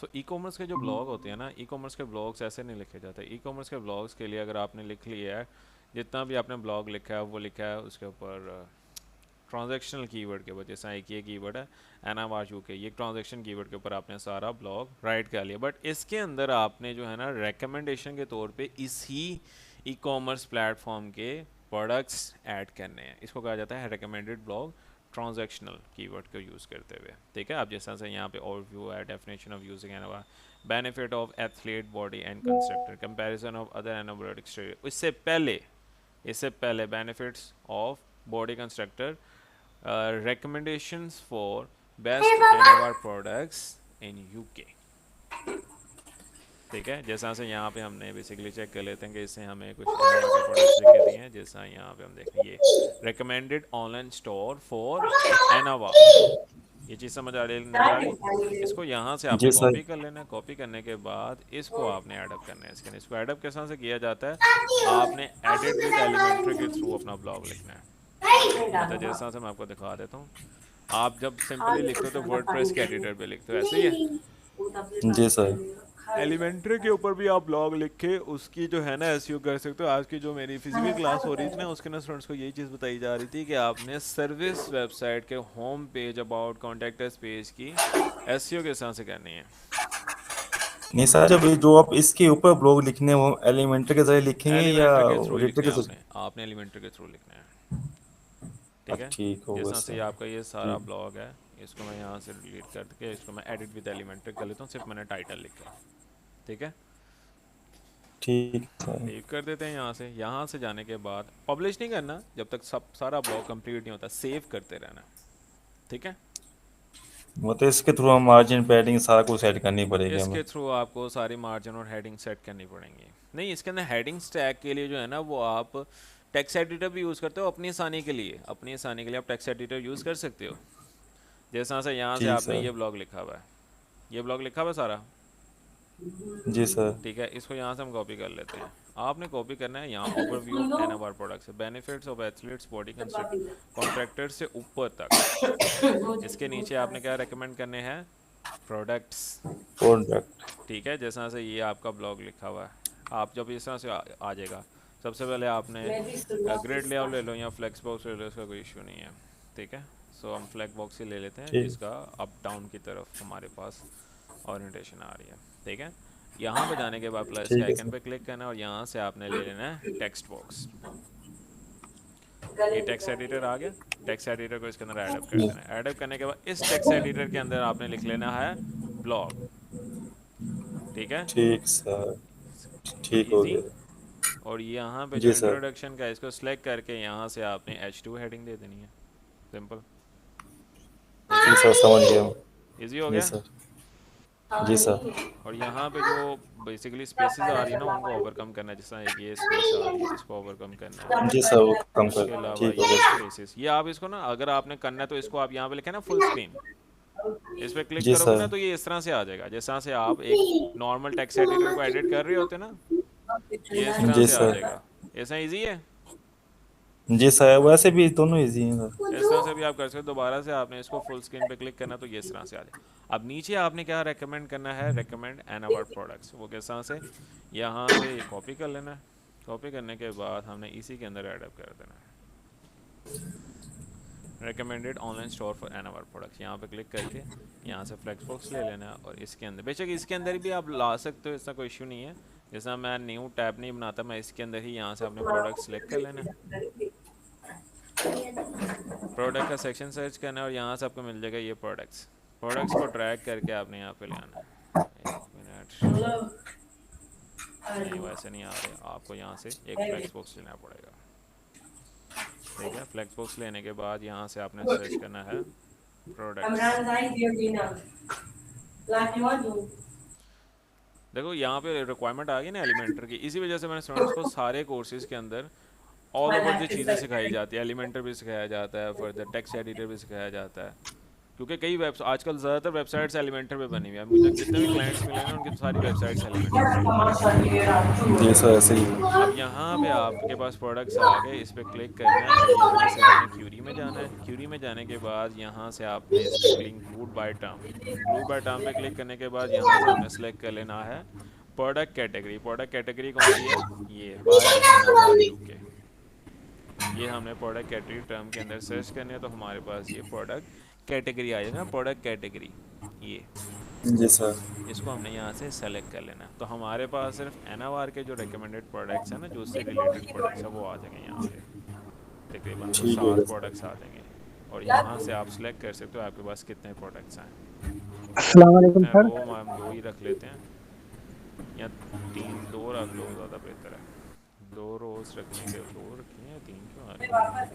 तो e commerce के जो ब्लॉग होते हैं ना, ई कॉमर्स के ब्लॉग्स ऐसे नहीं लिखे जाते। ई कॉमर्स के ब्लॉग्स के लिए अगर आपने लिख लिया है, जितना भी आपने ब्लॉग लिखा है वो लिखा है उसके ऊपर ट्रांजैक्शनल कीवर्ड के ऊपर। जैसा एक ये कीवर्ड है एनावाजू के, ये ट्रांजैक्शन कीवर्ड के ऊपर आपने सारा ब्लॉग राइट कर लिया। बट इसके अंदर आपने जो है ना रिकमेंडेशन के तौर पे इसी ई कॉमर्स प्लेटफॉर्म के प्रोडक्ट्स ऐड करने हैं। इसको कहा जाता है रिकमेंडेड ब्लॉग ट्रांजैक्शनल कीवर्ड को यूज़ करते हुए। ठीक है, आप जैसा से यहाँ पे ओवरव्यू है, definition of using ANOVA, benefit of athlete body and constructor, comparison of other anabolic steroid. इससे पहले benefits of body constructor, recommendations for best NOR products in UK। ठीक है, जैसा से यहाँ पे हमने बेसिकली चेक कर लेते हैं कि इससे हमें कुछ NOR के प्रोडक्ट्स लिखे दिए हैं। जैसा यहाँ पे हम देखें ये recommended online store for ANOVA, ये चीज़ समझ आ रही, नज़र आ रही। इसको यहाँ से आपने जी सर। कॉपी कर लेना है। कॉपी करने के बाद इसको आपने एडअप करना है। इसको एडअप किस तरह से किया जाता है, आपने एडिट विद एलिमेंट्री के थ्रू अपना ब्लॉग लिखना है। मतलब जिस तरह से मैं आपको दिखा देता हूँ, आप जब सिंपली लिखते हो तो वर्डप्रेस के एडिटर पे लिखते हो, ऐसे ही है। जी सर। एलिमेंट्री के ऊपर भी आप ब्लॉग लिख के उसकी जो है ना एसईओ कर सकते हो। आज की जो मेरी फिजिकल क्लास हो रही थी ना, उसके ना स्टूडेंट्स को यही चीज़ बताई जा रही थी कि आपने सर्विस वेबसाइट के home page, about, contact us page की एसईओ किस तरह से करनी है। नहीं सर, जब ये जो आप इसके ऊपर ब्लॉग लिखने वो एलिमेंटर के जरिए लिखेंगे या एलिमेंट्री के थ्रू ही रेटर लिखने के हैं जरिए? आपने एलिमेंट्री के थ्रू लिखना है। ठीक अब है, ठीक जिस होगा तरह से ये सर। आपका ये सारा ठीक। ब्लॉग है, इसको मैं यहाँ से डिलीट करके इसको मैं एडिट विद एलिमेंट्री कर लेता हूँ, सिर्फ मैंने टाइटल लिखा है। ठीक है, ठीक सर। सेव कर देते हैं। यहाँ से जाने के बाद पब्लिश नहीं करना जब तक सब सारा ब्लॉग कंप्लीट नहीं होता, सेव करते रहना। ठीक है, मतलब इसके थ्रू हम मार्जिन पैडिंग सारा कुछ सेट करनी पड़ेगी हमें? इसके थ्रू आपको सारी मार्जिन और हेडिंग सेट करनी पड़ेंगी। नहीं, इसके अंदर हेडिंग टैग के लिए जो है ना, वो आप टेक्स्ट एडिटर भी यूज़ करते हो अपनी आसानी के लिए। अपनी आसानी के लिए आप टेक्स्ट एडिटर यूज़ कर सकते हो। जैसा से यहाँ से जी आपने सर। ये ब्लॉग लिखा हुआ है, ये ब्लॉग लिखा हुआ है सारा। जी सर। ठीक है, इसको यहाँ से हम कॉपी कर लेते हैं। आपने कॉपी करना है यहाँ overview of NMR products, benefits of athletes body construct contractor से ऊपर तक। इसके नीचे आपने क्या रेकमेंड करने हैं, प्रोडक्ट्स। कॉन्ट्रैक्ट। ठीक है, जैसा से ये आपका ब्लॉग लिखा हुआ है, आप जब इस तरह से आ जाएगा, सबसे पहले आपने ग्रिड लेआउट ले लो या फ्लेक्स बॉक्स ले लो, इसका कोई इशू नहीं है। ठीक है, सो हम फ्लैग बॉक्स ही ले लेते हैं ठीक। जिसका अप डाउन की तरफ हमारे पास ओरिएंटेशन आ रही है। ठीक है, यहाँ पे जाने के बाद प्लस के ठीक है आइकन सर। पे क्लिक करना है और यहाँ से आपने ले लेना है टेक्स्ट बॉक्स। ये टेक्स्ट एडिटर आ गया। टेक्स्ट एडिटर को इसके अंदर ऐड अप कर जी। देना है। ऐड अप करने के बाद इस टेक्स्ट एडिटर के अंदर आपने लिख लेना है ब्लॉग। ठीक है, ठीक सर। ठीक हो इजी। गया। और यहाँ पे जो जी सर। इंट्रोडक्शन का, इसको सिलेक्ट करके यहाँ से आपने H2 हेडिंग दे देनी है। सिंपल, इजी जी सर, समझ गया हम। इजी हो जी गया। सर। जी सर। और यहाँ पे जो बेसिकली स्पेसेस आ रही है ना, उनको ओवरकम करना है। जिस तरह एक ये स्पेस आ रही है, इसको ओवरकम करना है। जी सर, वो कम कर। उसके अलावा ठीक हो ये गया। स्पेसेस, ये आप इसको ना, अगर आपने करना है तो इसको आप यहाँ पे लिखे ना फुल स्क्रीन, इस पर क्लिक जी करोगे सर। ना तो ये इस तरह से आ जाएगा। जिस तरह से आप एक नॉर्मल टेक्स्ट एडिटर को एडिट कर रहे होते ना, ये इस तरह जी से आ सर। जाएगा। ऐसा इजी है। जी सर, वैसे भी दोनों इजी हैं इस तरह सर। से भी आप कर सकते हो। दोबारा से आपने इसको फुल स्क्रीन पे क्लिक करना तो ये इस तरह से आ जाए। अब नीचे आपने क्या रेकमेंड करना है, रेकमेंड एन अवर प्रोडक्ट्स। वो किस तरह से, यहाँ से ये कॉपी कर लेना है। कॉपी करने के बाद हमने इसी के अंदर एडअप कर देना है, recommended online store for an our products. यहाँ पे क्लिक करके यहाँ से फ्लेक्स बॉक्स ले लेना है और इसके अंदर, बेशक इसके अंदर भी आप ला सकते हो, इसका कोई इशू नहीं है। जैसा मैं न्यू टैब नहीं बनाता, मैं इसके अंदर ही यहाँ से अपने प्रोडक्ट सेलेक्ट कर लेना है। प्रोडक्ट का सेक्शन सर्च करना है और यहाँ से आपको मिल जाएगा ये प्रोडक्ट्स। प्रोडक्ट्स को ड्रैग करके आपने यहाँ पे ले आना है। एक मिनट, नहीं वैसे नहीं आ रहे, आपको यहाँ से एक फ्लेक्स बॉक्स लेना पड़ेगा। ठीक है, फ्लेक्स बॉक्स लेने के बाद यहाँ से आपने सर्च करना है प्रोडक्ट्स। देखो यहाँ पे रिक्वायरमेंट आ गई ना एलिमेंटर की, इसी वजह से मैंने स्टूडेंट्स को सारे कोर्सेज के अंदर ऑल ओवर जो चीज़ें सिखाई जाती है, एलिमेंटर भी सिखाया जाता है, फर्दर टेक्स्ट एडिटर भी सिखाया जाता है। क्योंकि कई वेब आजकल ज़्यादातर वेबसाइट्स एलिमेंटर पे बनी हुई है, मुझे जितने भी क्लाइंट्स मिले ना उनकी सारी वेबसाइट्स एलिमेंटर पे है। जी सर ऐसे ही है। अब यहाँ पे आपके पास प्रोडक्ट्स आ गए, इस पर क्लिक करना है और यहाँ से आपने क्यूरी में जाना है। क्यूरी में जाने के बाद यहाँ से आपने इस पर include by term, include by term पे क्लिक करने के बाद यहाँ से आपने सेलेक्ट कर लेना है प्रोडक्ट कैटेगरी। प्रोडक्ट कैटेगरी कौन सी है? ये बाय एना वार यूके। ये हमने प्रोडक्ट कैटेगरी टर्म के अंदर सर्च करने है, तो हमारे पास ये प्रोडक्ट कैटेगरी आ जाएगा, प्रोडक्ट कैटेगरी ये। जी सर। इसको हमने यहाँ से सेलेक्ट कर लेना है, तो हमारे पास सिर्फ एनावार के जो रिकमेंडेड प्रोडक्ट्स हैं ना, जो उससे रिलेटेड प्रोडक्ट्स हैं, वो आ जाएंगे यहाँ पे। तकरीबन वो ठीक 7 होगा सर। प्रोडक्ट्स आ जाएंगे और यहाँ से आप सेलेक्ट कर सकते हो आपके पास कितने प्रोडक्ट्स हैं। अस्सलाम वालेकुम मैं सर। रो हम 2 ही रख लेते हैं, या 3 2 रख लो, ज़्यादा बेहतर है। 2 रोज रखने के 2 रखी हैं, 3 क्यों आ रही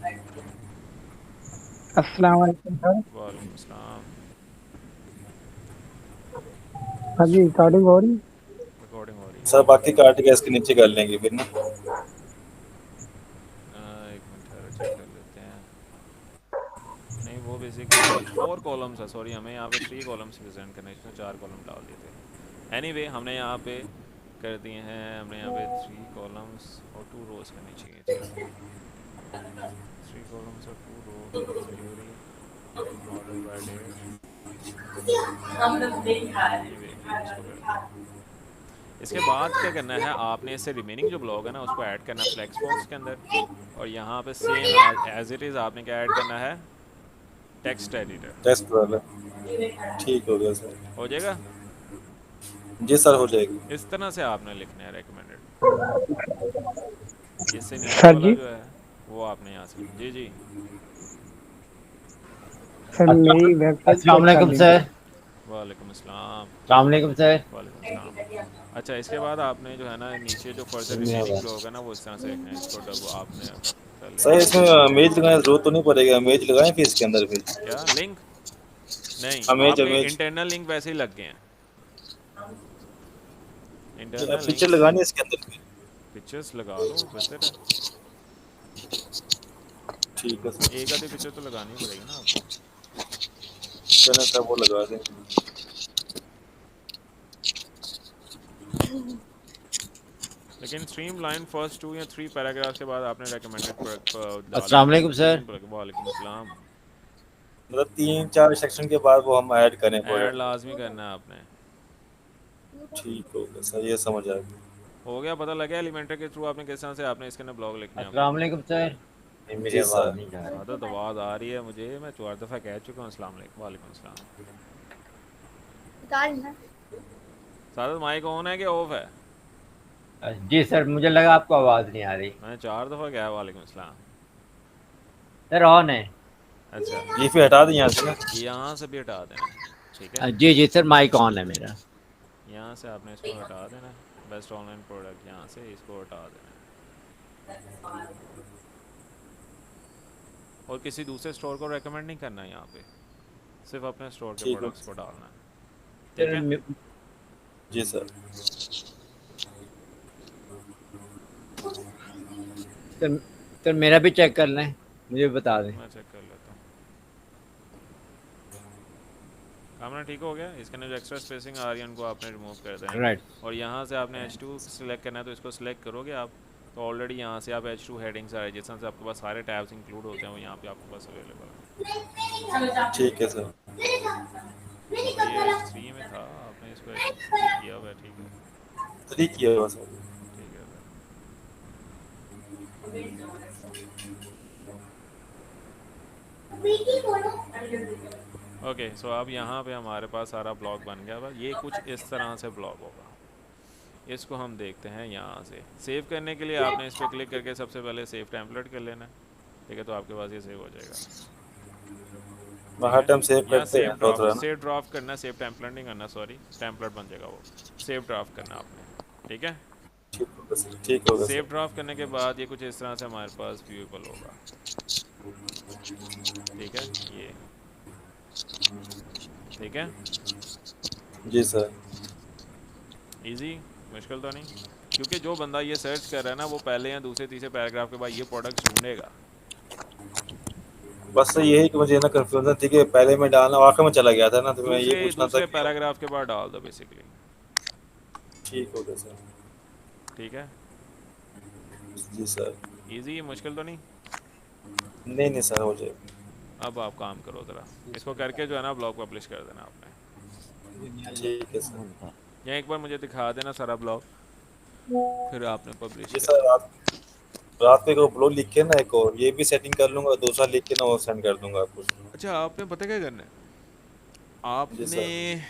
हैं? अस्सलाम वालेकुम सर। वालेकुम अस्सलाम। हाँ जी, रिकॉर्डिंग हो रही। रिकॉर्डिंग हो रही है। सर बाकी काट के इसके नीचे कर लेंगे फिर ना। एक मिनट ठहरो, चेक कर लेते हैं। नहीं वो बेसिकली 4 कॉलम्स है, सॉरी हमें यहाँ पे 3 कॉलम्स प्रेजेंट करने, इसमें 4 कॉलम डाल दिए थे। एनीवे हमने यहाँ पे कर दिए हैं, हमने यहाँ पे 3 कॉलम्स और 2 रोज करनी चाहिए थी। 3 कॉलम्स और 2 रो, क्यूरी, ऑर्डर बाय डेट, ये इसको कर दिया। इसके बाद क्या करना है, आपने इससे रिमेनिंग जो ब्लॉग है ना उसको ऐड करना है फ्लेक्स बॉक्स के अंदर, और यहाँ पे सेम एज इट इज़ आपने क्या ऐड करना है, टेक्स्ट एडिटर। टेस्ट वाला। ठीक हो गया सर। हो जाएगा। जी सर हो जाएगी। इस तरह से आपने लिखना है रिकमेंडेड। इससे नीचे सर वाला जी, जो है वो आपने यहाँ से जी जी। सर मेरी वेबसाइट अस्सलाम चेक कर वालेकुम लीजिए। सर। वालेकुम अस्सलाम। अस्सलाम वालेकुम सर। वालेकुम अस्सलाम। अच्छा इसके बाद आपने जो है ना नीचे जो फर्दर रिमेनिंग ब्लॉग है ना वो इस तरह से लिखना है, इसको डब आपने कर सर लेना है। इसमें मेज लगाने की जरूरत तो नहीं पड़ेगा, मेज लगाएं फिर इसके अंदर फिर। क्या लिंक? नहीं, अमेज आपके अमेज इंटरनल लिंक वैसे ही लग गए हैं, इंटरनल पिक्चर लिंक्स। लगानी है इसके अंदर फिर। पिक्चर्स लगा लो, बेहतर है। ठीक है सर। एक आधी पिक्चर तो लगानी पड़ेगी ना आपको। चलें सर वो लगा दें। लेकिन स्ट्रीम लाइन फर्स्ट 2 या 3 पैराग्राफ्स के बाद आपने रेकमेंडेड डालना अस्सलाम है वालेकुम सर। 3। वालेकुम अस्सलाम। मतलब 3-4 सेक्शन के बाद वो हम ऐड करें ऐड प्रोडक्ट। लाजमी करना है आपने। ठीक हो गया सर, ये समझ आ गया। हो गया, पता लगा एलिमेंटर के थ्रू आपने किस तरह से आपने इसके अंदर ब्लॉग लिखने हैं अस्सलाम अपने। वालेकुम सर। नहीं, मेरी जी आवाज़ सर। नहीं जा रही। सादत आवाज़ आ रही है मुझे, मैं 4 दफ़ा कह चुका हूँ अस्सलाम वालेकुम। वालेकुम अस्सलाम। सादत माइक ऑन है कि ऑफ है? जी सर, मुझे लगा आपको आवाज़ नहीं आ रही। मैंने 4 दफ़ा कहा वालेकुम अस्सलाम। सर ऑन है। अच्छा, ये फिर हटा दें यहाँ से ना। यहाँ से भी हटा देना है, ठीक है। जी जी सर, माइक ऑन है मेरा। यहाँ से आपने इसको हटा देना है, बेस्ट ऑनलाइन प्रोडक्ट, यहाँ से इसको हटा देना है और किसी दूसरे स्टोर को रेकमेंड नहीं करना है यहाँ पे, सिर्फ अपने स्टोर के ठीक हो। प्रोडक्ट्स को डालना है, ठीक सर है। जी सर। सर सर मेरा भी चेक कर लें, मुझे बता दें। मैं चेक कर लेता हूँ। कैमरा ठीक हो गया, इसके अंदर जो एक्स्ट्रा स्पेसिंग आ रही है उनको आपने रिमूव कर देना है। राइट। और यहाँ से आपने H2 सिलेक्ट करना है, तो इसको सिलेक्ट करोगे आप तो ऑलरेडी यहाँ से आप H2 हेडिंग्स आ रही है, जिस तरह से आपके पास सारे टैब्स इंक्लूड होते हैं वो यहाँ पे आपके पास अवेलेबल है। ठीक है सर। तो ये H3 में था, आपने इसको H3 किया हुआ है, ठीक है। 3 किया हुआ सर। ठीक है सर। ओके सो अब यहाँ पे हमारे पास सारा ब्लॉग बन गया हुआ, ये कुछ इस तरह से ब्लॉग होगा। इसको हम देखते हैं यहाँ से। सेव करने के लिए आपने इस पर क्लिक करके सबसे पहले सेव टेम्पलेट कर लेना है, ठीक है। तो आपके पास ये सेव हो जाएगा, हर टाइम सेव या करते हैं तो थोड़ा ना। सेव ड्राफ्ट करना, सेव टेम्पलेट नहीं करना, सॉरी टेम्पलेट बन जाएगा वो। सेव ड्राफ्ट करना आपने, ठीक है। ठीक होगा सर, ठीक होगा सेव सर। ड्राफ्ट करने के बाद ये कुछ इस तरह से हमारे पास व्यूएबल होगा, ठीक है। ये ठीक है, जी सर। इजी, मुश्किल तो नहीं। क्योंकि जो बंदा ये सर्च कर रहा है ना वो पहले या दूसरे तीसरे पैराग्राफ के बाद ये प्रोडक्ट्स ढूंढेगा, बस यही कि मुझे ना कंफ्यूजन थी कि पहले मैं डालना आखिर में चला गया था ना, तो मैं ये दूसरे पूछना था दूसरे कि पैराग्राफ के बाद डाल दो बेसिकली। ठीक हो गया सर। ठीक है, जी सर। इजी, मुश्किल तो नहीं। नहीं नहीं सर, हो जाएगा। अब आप काम करो ज़रा, इसको करके जो है ना ब्लॉग पब्लिश कर देना आपने। ठीक है सर। या एक बार मुझे दिखा देना सारा ब्लॉग, फिर आपने पब्लिश जी सर, करना। रात रात को एक ब्लॉग लिख के ना, एक और ये भी सेटिंग कर लूंगा, दूसरा लिख के ना वो सेंड कर दूंगा आपको। अच्छा, आपने पता क्या करना है, जी आपने सर।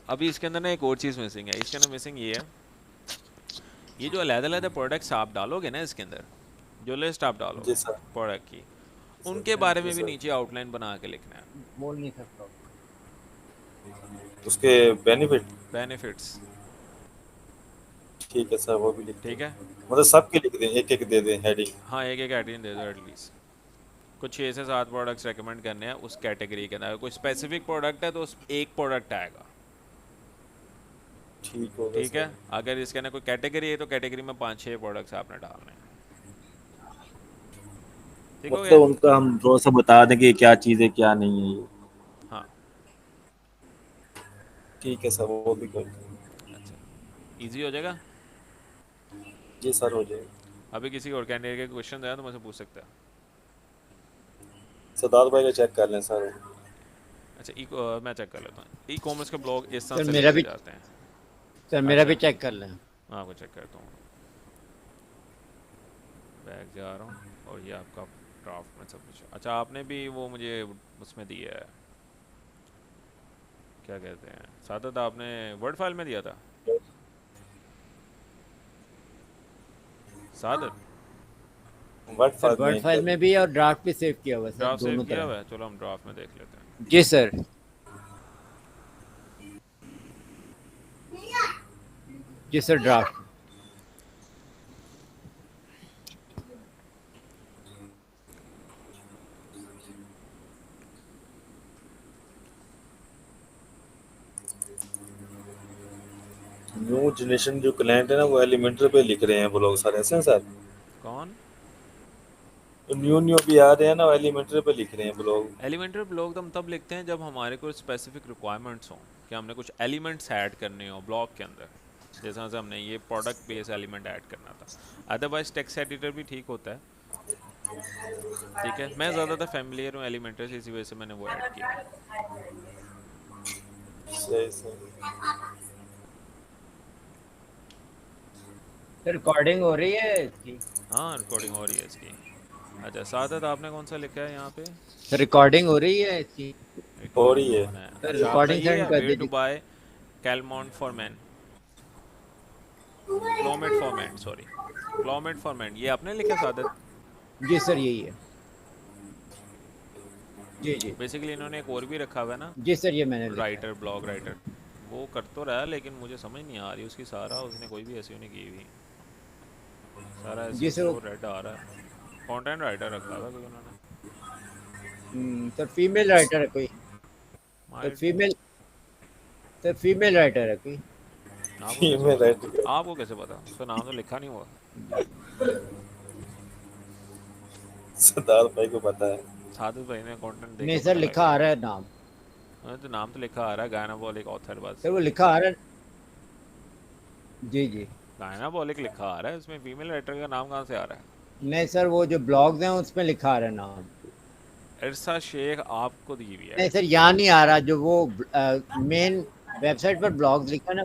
अभी इसके अंदर ना एक और चीज़ मिसिंग है। इसके अंदर मिसिंग ये है, ये जो अलग-अलग प्रोडक्ट्स आप डालोगे ना इसके अंदर, जो लिस्ट आप जी डालोगे सर। प्रोडक्ट की, उनके बारे जी में भी सर। नीचे आउटलाइन बना के लिखना है। बोल नहीं सकता। उसके बेनिफिट। बेनिफिट्स। ठीक है सर, वो भी लिख दें। ठीक है, मतलब सबके लिख दें, एक एक दे दें हेडिंग। हाँ एक एक एडिशन दे दो एटलीस्ट। कुछ 6 से 7 प्रोडक्ट्स रेकमेंड करने हैं उस कैटेगरी के अंदर। कोई स्पेसिफिक प्रोडक्ट है तो उस एक प्रोडक्ट आएगा। ठीक हो गया ठीक है, सर। अगर इसके अंदर कोई कैटेगरी है तो कैटेगरी में 5-6 प्रोडक्ट्स आपने डालने हैं। ठीक हो मतलब गया। उनका हम थोड़ा सा बता दें कि क्या चीज़ है क्या नहीं है ये। हाँ, ठीक है सर, वो भी कर दें। अच्छा, इजी हो जाएगा। जी सर, हो जाएगा। अभी किसी और कैंडिडेट के क्वेश्चन आए तो मुझसे पूछ सकते हैं। सिद्धार्थ भाई का चेक कर लें सर। अच्छा, मैं चेक कर लेता हूँ। ई कॉमर्स के ब्लॉग इस तरह सर से मेरा लिखे भी जाते हैं। सर मेरा भी अच्छा, चेक कर लें। मैं आपको चेक करता हूँ। बैग जा रहा हूँ, और ये आपका ड्राफ्ट में सब कुछ। अच्छा, आपने भी वो मुझे उसमें दिया है, क्या कहते हैं, सादत, आपने वर्ड फाइल में दिया था सादत। वर्ड सर फाइल वर्ड में फाइल कर। में भी और ड्राफ्ट भी सेव किया हुआ है सर, ड्राफ्ट सेव दोनों किया तरह। हुआ है, चलो हम ड्राफ्ट में देख लेते हैं। जी सर। जी सर, ड्राफ्ट। न्यू जनरेशन जो क्लाइंट है ना, वो एलिमेंटर पे लिख रहे हैं वो लोग सारे, ऐसे हैं सर। कौन? तो न्यू न्यू भी आ रहे हैं ना, एलिमेंटर पे लिख रहे हैं वो लोग। एलिमेंट्री ब्लॉग हम तब लिखते हैं जब हमारे कुछ स्पेसिफिक रिक्वायरमेंट्स हों, कि हमने कुछ एलिमेंट्स ऐड करने हो ब्लॉग के अंदर। जैसे हमने ये प्रोडक्ट बेस एलिमेंट ऐड करना था। अदरवाइज टेक्स्ट एडिटर भी ठीक होता है। ठीक है, मैं ज़्यादातर फैमिलियर हूँ एलिमेंटर से, इसी वजह से मैंने वो ऐड किया है। सही सही। सर रिकॉर्डिंग हो रही है इसकी? हाँ, रिकॉर्डिंग हो रही है इसकी। अच्छा, सादत आपने कौन सा लिखा है यहाँ पे? सर रिकॉर्डिंग हो रही है इसकी? हो रिकॉर्डिंग रही है। होना है। सर अच्छा, आपका रिकॉर्डिंग ये सेंड है कर वेयर टू दीजिए। Buy Calmont for man, plomet for man, sorry, plomet for man, ये आपने लिखा सादत? जी सर, यही है। जी जी। बेसिकली इन्होंने एक और भी रखा हुआ है ना, जी सर, ये मैंने लिखा है। Writer, blog writer. वो कर तो रहा है, लेकिन मुझे समझ नहीं आ रही उसकी, सारा उसने कोई भी एसईओ नहीं की हुई। सारा जी एसईओ सर स्लो रेड आ रहा है। कंटेंट राइटर रखा हुआ है कोई उन्होंने। सर फीमेल राइटर है कोई? सर माइट भी। फीमेल सर फीमेल राइटर है कोई? आपको कैसे फीमेल पता? राइटर। आपको कैसे पता? उसका नाम तो लिखा नहीं हुआ। सिद्धार्थ भाई को पता है। सादत भाई ने कंटेंट देख नहीं के सर, पता लिखा लगा आ था। रहा है नाम। तो नाम तो लिखा आ रहा है, गायना बॉलिक ऑथर बस। सर वो लिखा आ रहा है। जी जी। गायना बॉलिक लिखा आ रहा है, उसमें फीमेल राइटर का नाम कहाँ से आ रहा है? नहीं सर, वो जो ब्लॉग्स हैं उसमें लिखा आ रहा है नाम। इरसा शेख आपको दी हुई है। नहीं सर, यहाँ नहीं आ रहा, जो वो मेन वेबसाइट पर ब्लॉग्स लिखा है ना।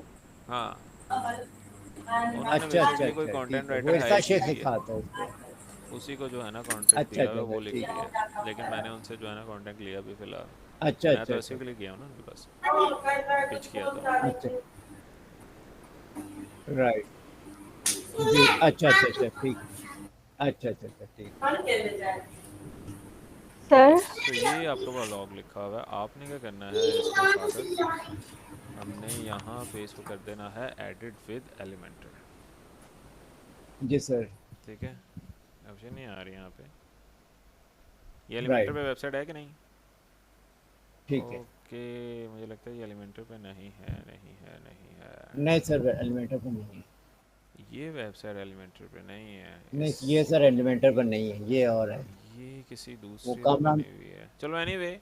हाँ, उन्होंने अच्छा अच्छा बेसिकली कोई अच्छा, कंटेंट ठीक है, वो राइटर इरसा हायर की शेख हुई है, लिखा आता है उसको। उसी को जो है ना कंटेंट अच्छा दिया अच्छा हुआ है, अच्छा, वो लिख ठीक रही है। है। लेकिन मैंने उनसे जो है ना कांटेक्ट लिया अभी फिलहाल। अच्छा मैं अच्छा तो अच्छा ऐसे के लिए गया हूँ ना उनके पास, पिच किया था उनको। अच्छा। राइट। जी, अच्छा अच्छा अच्छा, ठीक है। अच्छा अच्छा अच्छा, ठीक है। सर। तो ये आपका ब्लॉग लिखा हुआ है, आपने क्या करना है इसको सादत, हमने यहाँ पे इसको कर देना है एडिट विद एलिमेंटर। जी सर। ठीक है, ऑप्शन नहीं आ रही यहाँ पे। ये एलिमेंटर राइट। पे वेबसाइट है कि नहीं? ठीक है। ओके, मुझे लगता है ये एलिमेंटर पे नहीं है, नहीं है, नहीं है। नहीं सर, एलिमेंटर पर नहीं है। ये वेबसाइट एलिमेंटर पे नहीं है। नहीं, इस ये सर एलिमेंटर पर नहीं है, ये और है। ये किसी वो दूसरी से कामरान बनी हुई है, चलो एनीवे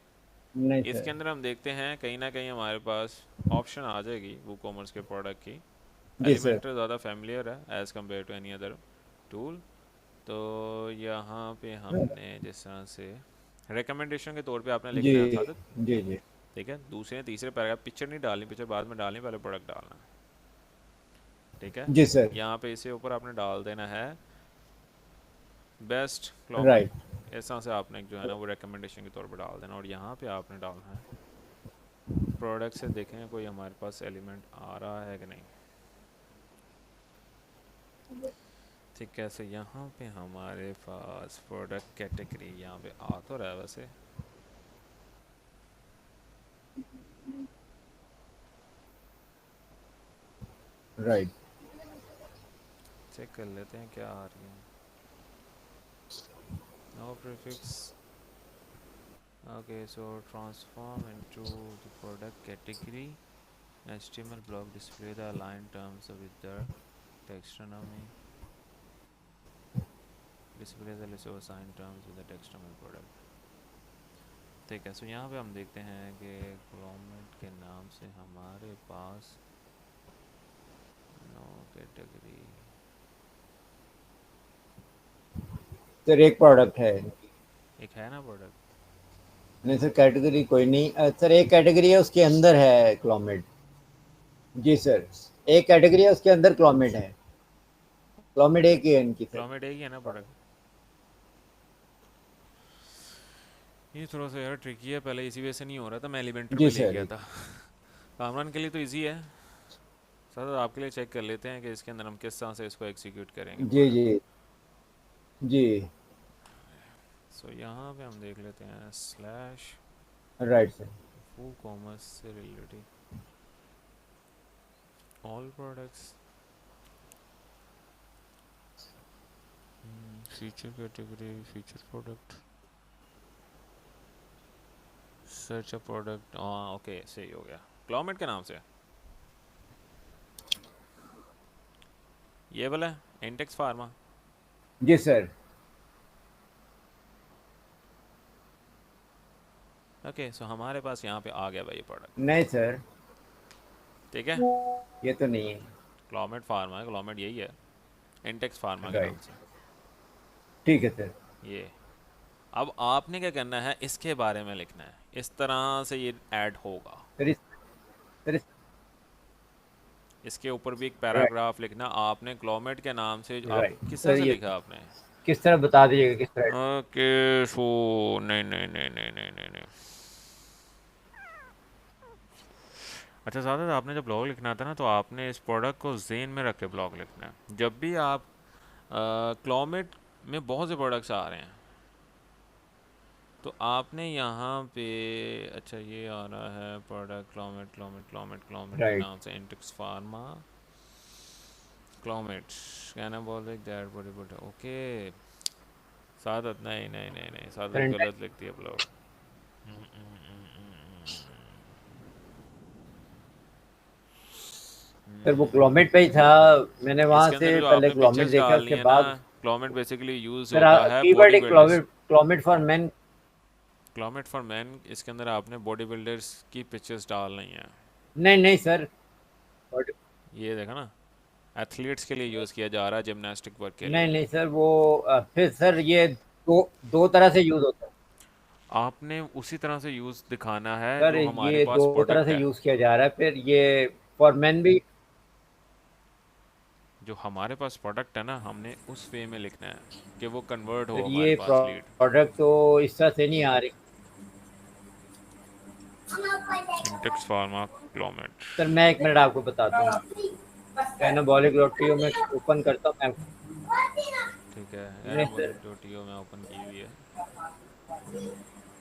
नहीं इसके सर। अंदर हम देखते हैं कहीं ना कहीं हमारे पास ऑप्शन आ जाएगी वो कॉमर्स के प्रोडक्ट की। जी सर। एलिमेंटर ज़्यादा फेमिलियर है as compare to any other tool. तो यहाँ पे हमने जिस तरह से रिकमेंडेशन के तौर पे आपने जी लिखना है सादत, जी जी। ठीक है, दूसरे तीसरे पैराग्राफ पिक्चर नहीं डालनी, पिक्चर बाद में डालनी, पहले प्रोडक्ट डालना है, ठीक है। जी सर। यहाँ पे इसे ऊपर आपने डाल देना है बेस्ट क्लोमेट, राइट। इस तरह से आपने जो है ना वो रिकमेंडेशन के तौर पर डाल देना, और यहाँ पे आपने डालना है प्रोडक्ट से देखें कोई हमारे पास एलिमेंट आ रहा है कि नहीं। ठीक है, सो यहाँ पे हमारे पास प्रोडक्ट कैटेगरी यहाँ पे आ तो रहा है वैसे, राइट। चेक कर लेते हैं क्या आ रही है। No prefix, okay, so transform into the product category, HTML block display the aligned terms with the taxonomy, display the list of assigned terms with the taxonomy product। ठीक है, सो यहाँ पे हम देखते हैं कि क्लोमेट के नाम से हमारे पास नो कैटेगरी, सर एक प्रोडक्ट है। एक है ना प्रोडक्ट, नहीं सर कैटेगरी कोई नहीं। सर एक कैटेगरी है उसके अंदर है क्लोमेट। जी सर। एक कैटेगरी है उसके अंदर क्लोमेट है। क्लोमेट एक ही है इनकी सर। क्लोमेट एक ही है ना प्रोडक्ट। ये थोड़ा सा यार ट्रिकी है, पहले इसी वजह से नहीं हो रहा था, मैं एलिमेंटर जी पे ले गया सर। था। कामरान के लिए तो इजी है सर, आपके लिए चेक कर लेते हैं कि इसके अंदर हम किस तरह से इसको एग्जीक्यूट करेंगे जी प्रोडक्ट। जी जी। सो यहाँ पे हम देख लेते हैं स्लैश राइट सर। वो कॉमर्स से related all products, feature category, feature product, search a product, हाँ ओके सही हो गया, क्लोमेट के नाम से ये वाला इंटेक्स फार्मा। जी सर। ओके, सो हमारे पास यहाँ पे आ गया भाई ये प्रोडक्ट, नहीं सर ठीक है। ये तो नहीं है। क्लोमेट फार्मा है, क्लोमेट यही है इंटेक्स फार्मा के नाम राइट। से ठीक है सर। ये। अब आपने क्या करना है, इसके बारे में लिखना है, इस तरह से ये ऐड होगा, सर सर इसके ऊपर भी एक राइट पैराग्राफ लिखना आपने क्लोमेट के नाम से, आप राइट किस तरह सर से ये लिखा आपने। किस तरह बता दीजिएगा किस तरह। ओके सो नहीं नहीं नहीं नहीं नहीं नहीं नहीं, अच्छा ज़्यादा आपने जब ब्लॉग लिखना था ना तो आपने इस प्रोडक्ट को जेन में रख के ब्लॉग लिखना है। जब भी आप क्लोमेट में बहुत से प्रोडक्ट्स आ रहे हैं तो आपने यहाँ पे, अच्छा ये आ रहा है प्रोडक्ट क्लोमेट क्लोमेट क्लोमेट क्लोमेट के राइट। नाम से Intex pharma Clomet anabolic that body body, okay Sadat नहीं नहीं नहीं नहीं, सादत सर गलत लिखती है ब्लॉग। सर वो क्लोमेट पे ही था। मैंने वहां इसके अंदर से जो पहले आपने क्लोमेट पिक्चर्स देखा डालनी उसके है ना, बाद। क्लोमेट बेसिकली यूज़ सर होता है कीवर्ड बॉडी है builders, Clomet for men. Clomet for man, इसके अंदर आपने बॉडी बिल्डर्स की पिक्चर्स डालनी है। नहीं नहीं सर। ये देखा ना, एथलीट्स के लिए यूज़ किया जा रहा है, जिमनास्टिक वर्क के नहीं लिए। नहीं सर वो फिर सर ये दो दो तरह से यूज होता है। आपने उसी तरह से यूज़ दिखाना है सर जो हमारे ये पास दो तरह प्रोडक्ट से है, यूज किया जा रहा है फिर ये फॉर मेन भी। जो हमारे पास प्रोडक्ट है ना हमने उस वे में लिखना है कि वो कन्वर्ट हो सर हमारे ये पास लीड। प्रोडक्ट तो इस तरह से नहीं आ रही। इंटेक्स फार्मा क्लोमेट, सर मैं एक मिनट आपको बताता हूँ। कैनाबॉलिक लोटियो में ओपन करता हूँ मैं। ठीक है, नहीं एनाबॉलिक सर डॉट ईओ में ओपन की हुई है।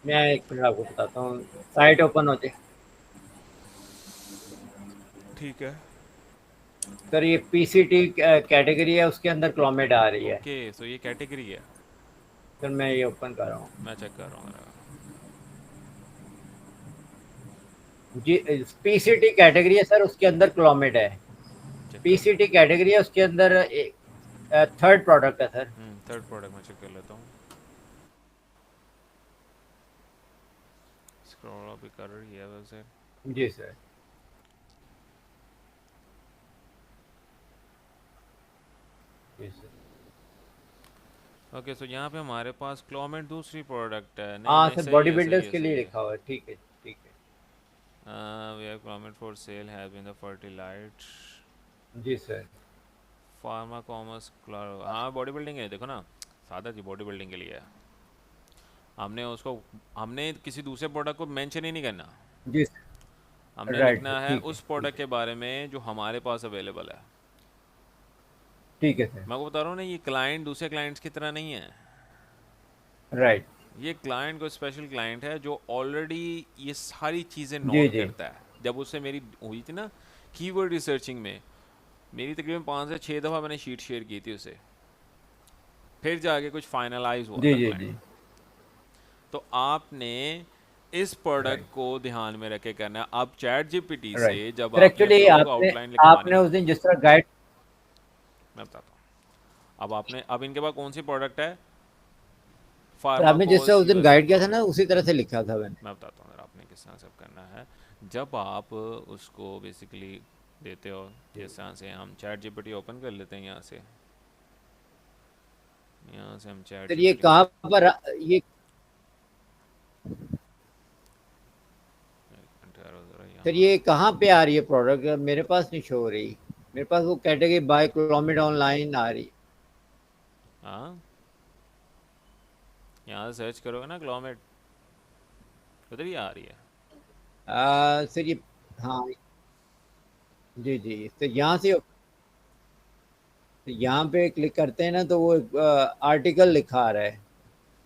मैं एक मिनट आपको बताता हूँ। साइट ओपन हो जाए। ठीक है, सर ये पीसीटी कैटेगरी है उसके अंदर क्लोमेट आ रही है। ओके सो ये कैटेगरी है, सर मैं ये ओपन कर रहा हूँ। मैं चेक कर रहा हूँ ज़रा। जी पीसीटी कैटेगरी है सर उसके अंदर क्लोमेट है। चेक कर पीसीटी कैटेगरी है उसके अंदर थर्ड प्रोडक्ट है सर। थर्ड प्रोडक्ट में चेक कर लेता हूँ। स्क्रॉल अभी कर रही है वैसे। जी सर। जी सर। ओके, सो यहाँ पे हमारे पास क्लोमेट दूसरी प्रोडक्ट है। नहीं हाँ नहीं, सर, सही बॉडी है सही बिल्डर्स है के सही लिए है। लिखा हुआ है, ठीक है। ठीक है। We have Clomet for sale has been the fertility जी सर। फार्मा कॉमर्स क्लारो। हाँ बॉडी बिल्डिंग है, देखो ना सादा जी, बॉडी बिल्डिंग के लिए है। हमने उसको, हमने किसी दूसरे प्रोडक्ट को मेंशन ही नहीं करना। जी सर। हमने राइट लिखना सर, है ठीक है। उस ठीक प्रोडक्ट है। के बारे में जो हमारे पास अवेलेबल है। ठीक है सर। मैं को बता रहा हूँ ना, ये क्लाइंट दूसरे क्लाइंट्स की तरह नहीं है। राइट। ये क्लाइंट को स्पेशल क्लाइंट है जो ऑलरेडी ये सारी चीज़ें जी नोट जी। करता है। जब उससे मेरी हुई थी ना कीवर्ड रिसर्चिंग में, मेरी तकरीबन 5 से 6 दफ़ा मैंने शीट शेयर की थी उसे, फिर जाके कुछ फाइनलाइज हुआ जी था जी जी। क्लाइंट। तो आपने इस प्रोडक्ट राइट। को ध्यान में रख के करना है। अब चैट जीपीटी से राइट जब सर, आपने एक्चुअली ब्लॉग आपने आउटलाइन लिखवानी आपने है, उस दिन जिस तरह गाइड। मैं बताता हूँ। अब आपने, अब इनके पास कौन सी प्रोडक्ट है, सर आपने जिस तरह फार्माकोस उस दिन यूएस गाइड किया था ना, क्लोमेट। उसी तरह से लिखा था मैंने। मैं बताता हूँ आपने किस तरह से करना है। जब आप उसको बेसिकली देते हो, जिस तरह से हम चैट जीपीटी ओपन कर लेते हैं, यहाँ से हम चैट सर ये जीपीटी को, कहाँ पर ये सर यहाँ, ये कहाँ पे आ रही है प्रोडक्ट? मेरे पास नहीं शो हो रही। मेरे पास वो कैटेगरी बाय क्लोमिड ऑनलाइन आ रही। हाँ यहाँ सर्च करोगे ना क्लोमेट, उधर ही आ रही है। सर ये, हाँ जी जी, तो यहाँ पे क्लिक करते हैं ना, तो वो आर्टिकल लिखा आ रहा है।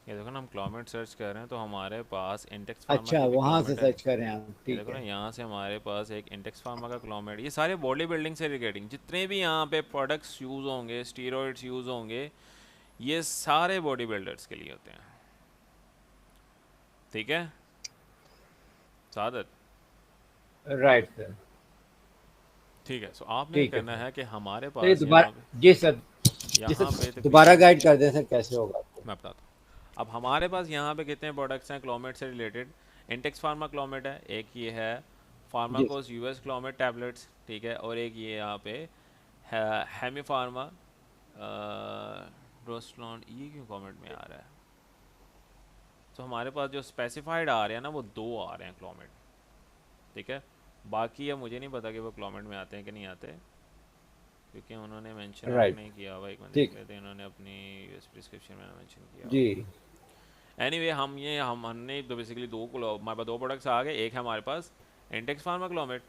ये देखो ना, हम क्लोमेट सर्च कर रहे हैं तो हमारे पास इंटेक्स फार्मा अच्छा, की भी वहाँ से क्लोमेट है। सर्च कर रहे हैं आप, ये ठीक देखो ना, है। यहाँ से हमारे पास एक इंटेक्स फार्मा का क्लोमेट। ये सारे बॉडी बिल्डिंग से रिलेटिंग जितने भी यहाँ पे प्रोडक्ट्स यूज़ होंगे, स्टीरॉयड्स यूज़ होंगे, ये सारे बॉडी बिल्डर्स के लिए होते हैं। ठीक है सादत? Right sir. ठीक है, सो आपने ये ठीक है करना सर। है कि हमारे तो ये पास दोबारा, यहाँ पे, जी सर, जी यहाँ पे सर दोबारा तकरीबन, गाइड कर दें सर, कैसे होगा आपको? मैं बताता हूँ। अब हमारे पास यहाँ पे कितने प्रोडक्ट्स हैं क्लोमेट से रिलेटेड। इंटेक्स फार्मा क्लोमेट है एक, ये है जी फार्माकोस यूएस क्लोमेट टैबलेट्स, ठीक है, और एक ये यहाँ पे है हेमी फार्मा रोस्लॉन। ये क्यों कमेंट में आ रहा है? तो हमारे पास जो स्पेसिफाइड आ रहे हैं ना, वो 2 आ रहे हैं क्लोमेट। ठीक है, बाकी अब मुझे नहीं पता कि वो क्लोमेट में आते हैं कि नहीं आते, क्योंकि उन्होंने मेंशन वर्क राइट। नहीं किया हुआ। एक मिनट देख ठीक। लेते हैं, इन्होंने अपनी यूएस प्रिस्क्रिप्शन में मेंशन किया जी। हुआ। एनीवे हमने तो बेसिकली हमारे पास 2 प्रोडक्ट्स आ गए। एक है हमारे पास इंटेक्स फार्मा क्लोमेट,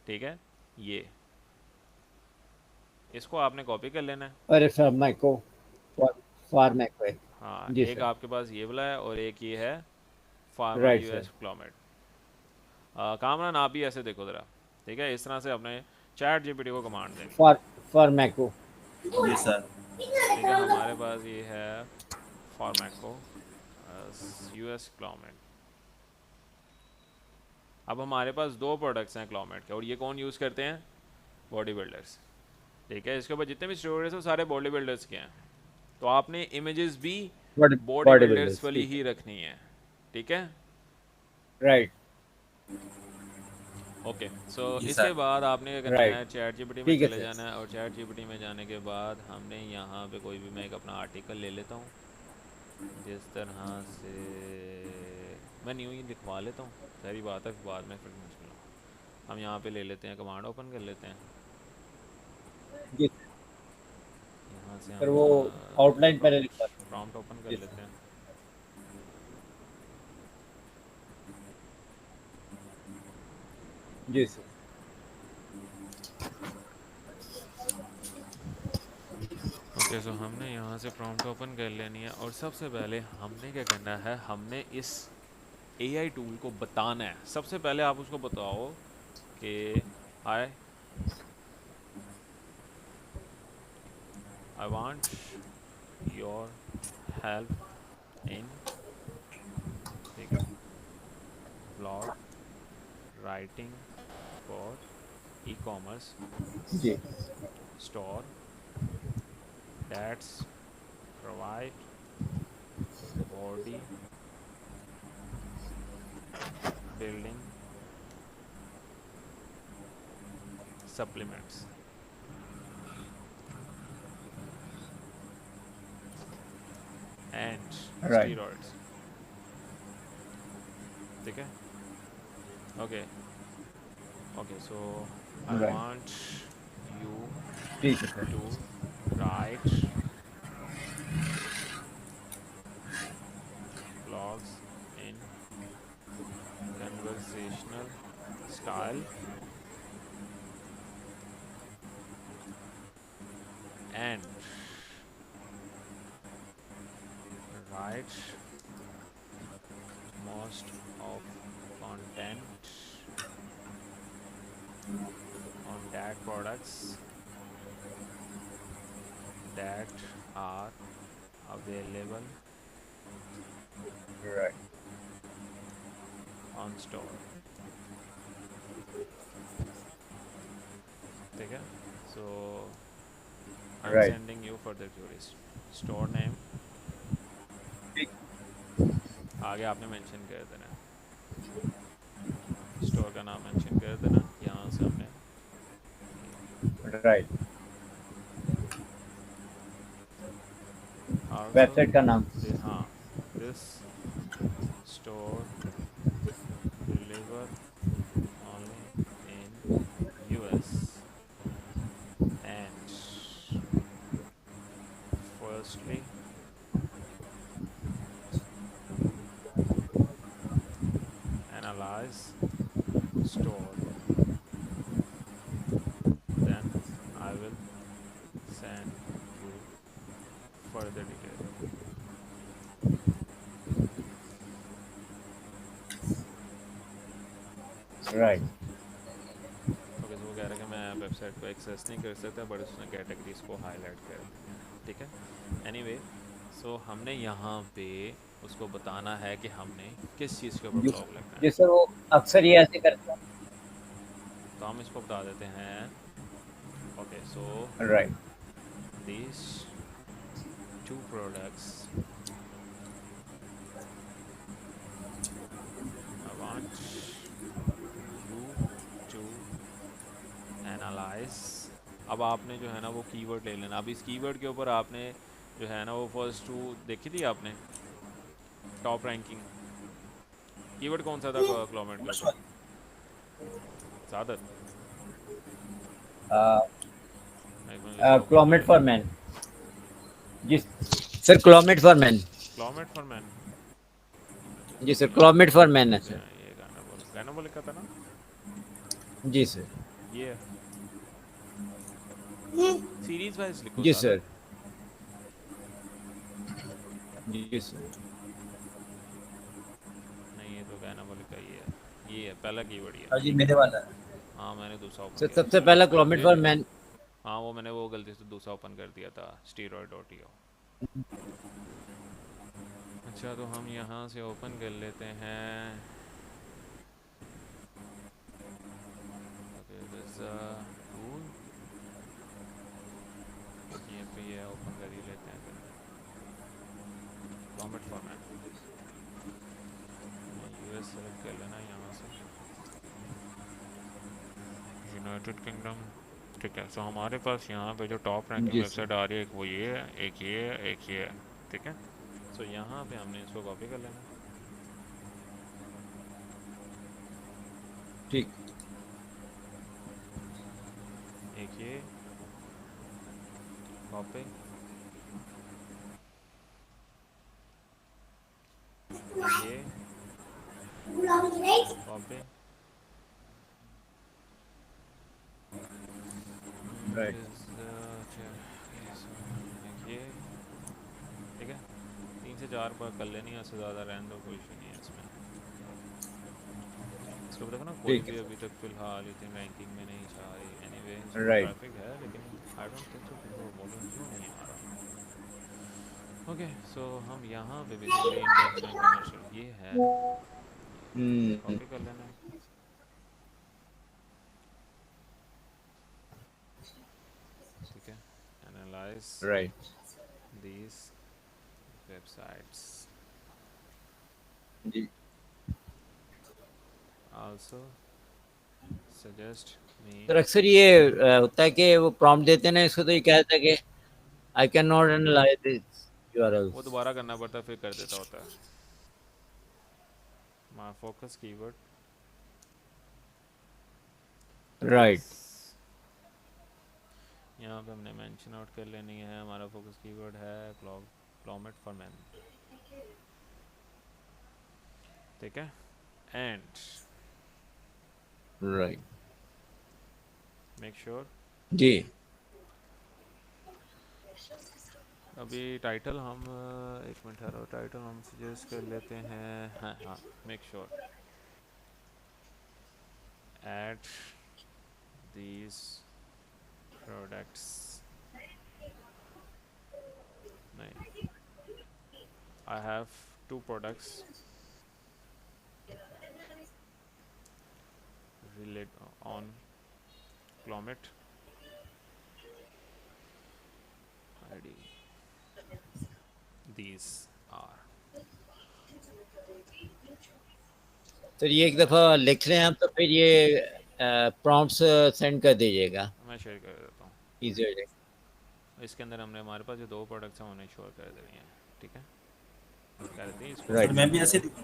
ठीक है, ये इसको आपने कॉपी कर लेना है। अरे सर माइको, फार्मैक है। हाँ, जी एक सर। आपके पास ये वाला है और एक ये है pharma right sir. US Clomet. Kamran आप भी ऐसे देखो ज़रा, ठीक है, इस तरह से अपने चैट जीपीटी को कमांड देनी है। फार्मैको। जी सर। ठीक है, हमारे पास ये है फार्मैको यूएस क्लोमेट। अब हमारे पास 2 प्रोडक्ट्स हैं क्लोमेट के, और ये कौन यूज़ करते हैं? Body builders. ठीक है, इसके ऊपर जितने भी स्टोरेज हैं सारे बॉडी बिल्डर्स के हैं। तो आपने इमेजेस भी बॉडी बॉडी बिल्डर्स बिल्डर्स, वाली ठीक ही है। रखनी है। ठीक है, राइट। ओके, सो जी इसके सर। बाद आपने क्या करना राइट। है, चैट जीपीटी में ठीक है चले सर। जाना है, और चैट जीपीटी में जाने के बाद हमने यहाँ पे कोई भी, मैं एक अपना आर्टिकल ले लेता हूँ, जिस तरह से मैं न्यू ही लिखवा लेता हूँ। सारी बात है, बाद में फिर मुश्किल हो। हम यहाँ पे ले लेते हैं, कमांड ओपन कर लेते हैं, जी यहाँ से सर, हम वो आउटलाइन पहले लिखा था। प्रॉम्प्ट ओपन कर जी लेते सर। हैं। जी सर। ओके, सो हमने यहाँ से प्रॉम्प्ट ओपन कर लेनी है, और सबसे पहले हमने क्या करना है, हमने इस एआई टूल को बताना है। सबसे पहले आप उसको बताओ कि I I want your help in, ठीक है, blog writing for e commerce जी। Store that's provide body building supplements and Right. steroids. ठीक है? Okay. Okay, so I Right. want you ठीक है sir. to write blogs in conversational style and write most of content on that products that are available Right. on store. ठीक है? So I'm Right. sending you further queries. Store name आगे आपने mention कर देना है. Store का नाम mention कर देना. यहाँ से हमने Right. also वेबसाइट का नाम. हाँ, this store deliver only in US and firstly analyze store, then I will send you further detail. Right. Okay, तो वो कह रहा है कि मैं वेबसाइट को एक्सेस नहीं कर सकता, बट उसने कैटेगरीज को हाईलाइट कर दिया. ठीक है? एनीवे, सो हमने यहाँ पे उसको बताना है कि हमने किस चीज़ के ऊपर जी ब्लॉग लिखना है. जी सर, वो अक्सर ये ऐसे करते हैं. तो हम इसको बता देते हैं. Okay, so Right. these two products I want you to analyze. अब आपने जो है ना वो कीवर्ड ले लेना. अब इस कीवर्ड के ऊपर आपने जो है ना वो फर्स्ट टू देखी थी आपने, टॉप रैंकिंग कीवर्ड कौन सा था क्लोमेट के ऊपर? सादत. एक मिनट इसको ओपन कर क्लोमेट लेता फॉर हूँ. मैन. जी sir, Clomet for man. Clomet for man. जी सर, क्लोमेट फॉर मैन है सर. ये गाना बोल लिखा था ना. जी सर. ये सीरीज वाइज लिखो जी सादत. सर. जी सर. नहीं, ये तो गाना बोल का ये है पहला कीवर्ड ये. हाँ जी मेरे वाला है. हाँ, मैंने दूसरा ओपन सर किया. सबसे पहला क्लोमेट फॉर मैन. हाँ, वो मैंने वो गलती से दूसरा ओपन कर दिया था, steroid.io. अच्छा, तो हम यहाँ से ओपन कर लेते हैं. Okay, this is a tool. ये पे ये ओपन कर ही लेते हैं. फॉर्मेट फॉर्मेट यूएस सेलेक्ट कर लेना यहाँ से. United kingdom. ठीक है, सो हमारे पास यहाँ पे जो टॉप रैंकिंग जी सर. वेबसाइट आ रही है, एक वो ये है, एक ये है, एक ये है. ठीक है, सो यहाँ पे हमने इसको कॉपी कर लेना. ठीक. एक ये कॉपी, ये कॉपी, Right. ये. ठीक है, 3 से 4 बार कर लेनी है, उससे ज़्यादा रहने दो, कोई इशू नहीं है इसमें. इसको देखो ना, कोई ठीक भी है अभी तक फ़िलहाल इतनी रैंकिंग में नहीं जा रही. Anyway, sir. इसको राइट. ट्रैफिक है, लेकिन I don't think so people volume क्यों नहीं आ रहा. ओके, सो हम यहाँ पे बेसिकली इंटेंशनल कमर्शियल ये है, कॉपी कर लेना है. ठीक है, एनालाइज राइट. these websites. जी. also suggest me सर अक्सर ये होता है कि वो प्रॉम्प्ट देते हैं ना इसको, तो ये कहता है कि I can not analyse this वो यूआरएल्स। दोबारा करना पड़ता है, फिर कर देता होता है। My focus keyword right. यहाँ पे हमने मेंशन आउट कर लेनी है, हमारा फोकस कीवर्ड है क्लॉमेट फॉर मैन, ठीक है। एंड राइट मेक श्योर जी। अभी टाइटल हम एक मिनट ठहरो, टाइटल हम सजेस्ट कर लेते हैं, हाँ हाँ, make sure add these products, नहीं, I have 2 products relate on Clomit ID, these are, sir ये एक दफ़ा लिख लें हम, तो फिर ये प्रॉम्प्ट्स सेंड कर दीजिएगा, मैं शेयर कर देता हूँ। इजी हो जाएगा। इसके अंदर हमने हमारे पास जो 2 प्रोडक्ट्स हैं उन्हें शोर कर देनी है, ठीक है, कर देते हैं इसको। सर राइट, मैं भी ऐसे लिखूं?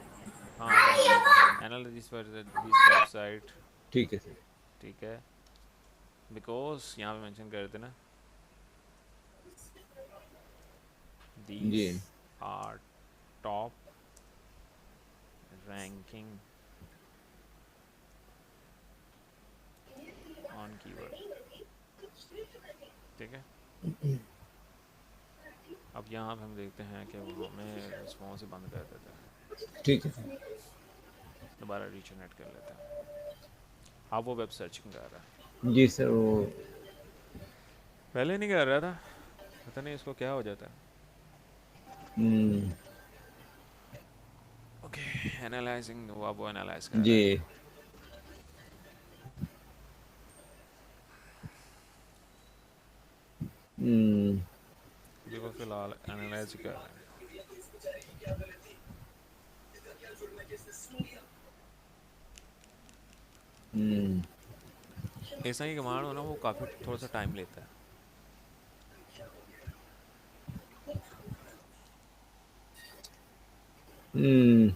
हाँ एनालिसिस पर दिस वेबसाइट, ठीक है सर। ठीक है, बिकॉज यहाँ पे मेंशन कर देना जी these are top ranking on keyword, ठीक है। अब यहाँ पे हम देखते हैं कि वो हमें रिस्पॉन्स ही बंद कर देता है, ठीक है सर। दोबारा रीजनरेट कर लेते हैं। अब वो वेब सर्चिंग कर रहा है, जी सर वो पहले नहीं कर रहा था, पता नहीं इसको क्या हो जाता है। हम्म, ओके, एनालाइजिंग, वो एनालाइज कर जी रहा है। हम्म, अभी वो फिलहाल एनालाइज कर रहा है। हम्म, ऐसा ही कमांड हो ना, वो काफ़ी थोड़ा सा टाइम लेता है। हम्म,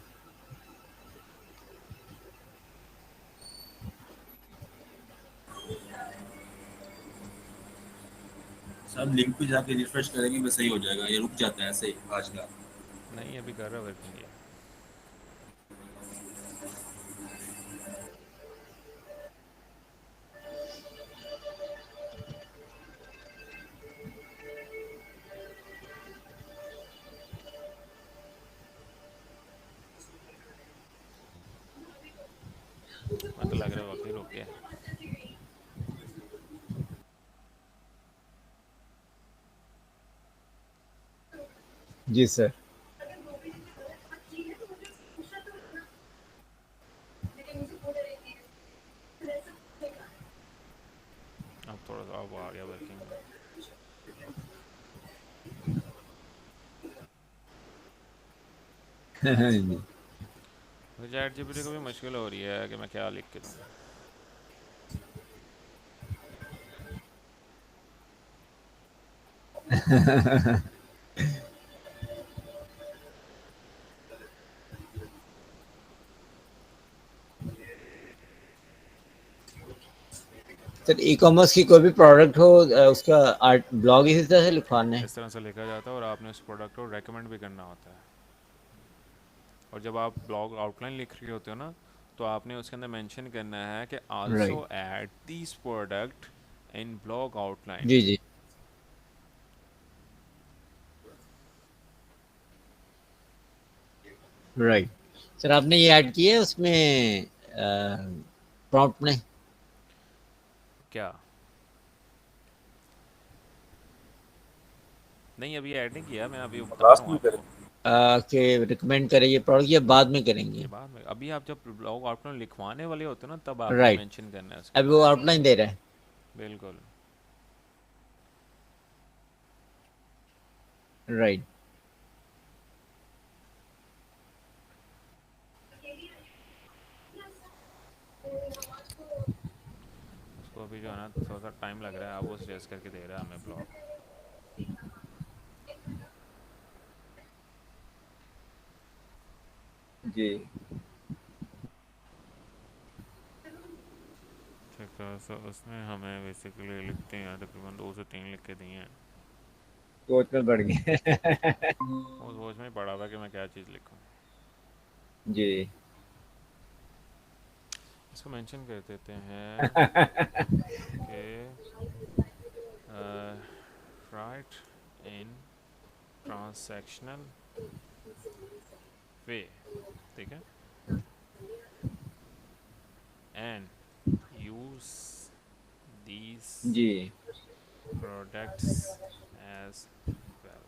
सब लिंक पे जाके रिफ्रेश करेंगे बस सही हो जाएगा, ये रुक जाता है ऐसे ही आज का। नहीं अभी कर रहा है वर्किंग ये। मैं तो लग रहा है वाकई रुक गया। जी सर। अब थोड़ा सा अब आ गया वर्किंग में। जी। तो चैट जीपीटी को भी मुश्किल हो रही है कि मैं क्या लिख के दूँ। सर ई कॉमर्स की कोई भी प्रोडक्ट हो, उसका आर्ट ब्लॉग इसी तरह से लिखवाना है। इस तरह से लिखा जाता है और आपने उस प्रोडक्ट को रेकमेंड भी करना होता है। और जब आप ब्लॉग आउटलाइन लिख रहे होते हो ना, तो आपने उसके अंदर मेंशन करना है कि right. Also add this product in blog outline. जी जी। राइट। सर आपने ये ऐड किया है उसमें प्रॉम्प्ट में? क्या? नहीं अभी ऐड नहीं किया, मैं अभी बता रहा लास्ट हूँ में करें। आपको। कि रिकमेंड करें ये प्रोडक्ट, या बाद में करेंगे? ये बाद में, अभी आप जब ब्लॉग आउटलाइन लिखवाने वाले होते हो ना, तब आपने राइट। मेंशन करना है उसके अभी वो अंदर। आउटलाइन दे रहा है। बिल्कुल। राइट। उसको अभी जो है ना थोड़ा सा टाइम लग रहा है, अब वो सजेस्ट करके दे रहा है हमें ब्लॉग। जी ठीक है, सो उसमें हमें बेसिकली लिखते हैं तकरीबन 2 से 3 लिख के दिए हैं। सोच में बढ़ गए। वो सोच में ही पड़ा हुआ कि मैं क्या चीज़ लिखूँ। जी इसको मेंशन कर देते हैं कि राइट इन ट्रांसैक्शनल वे, ठीक है, एंड यूज these जी products as well।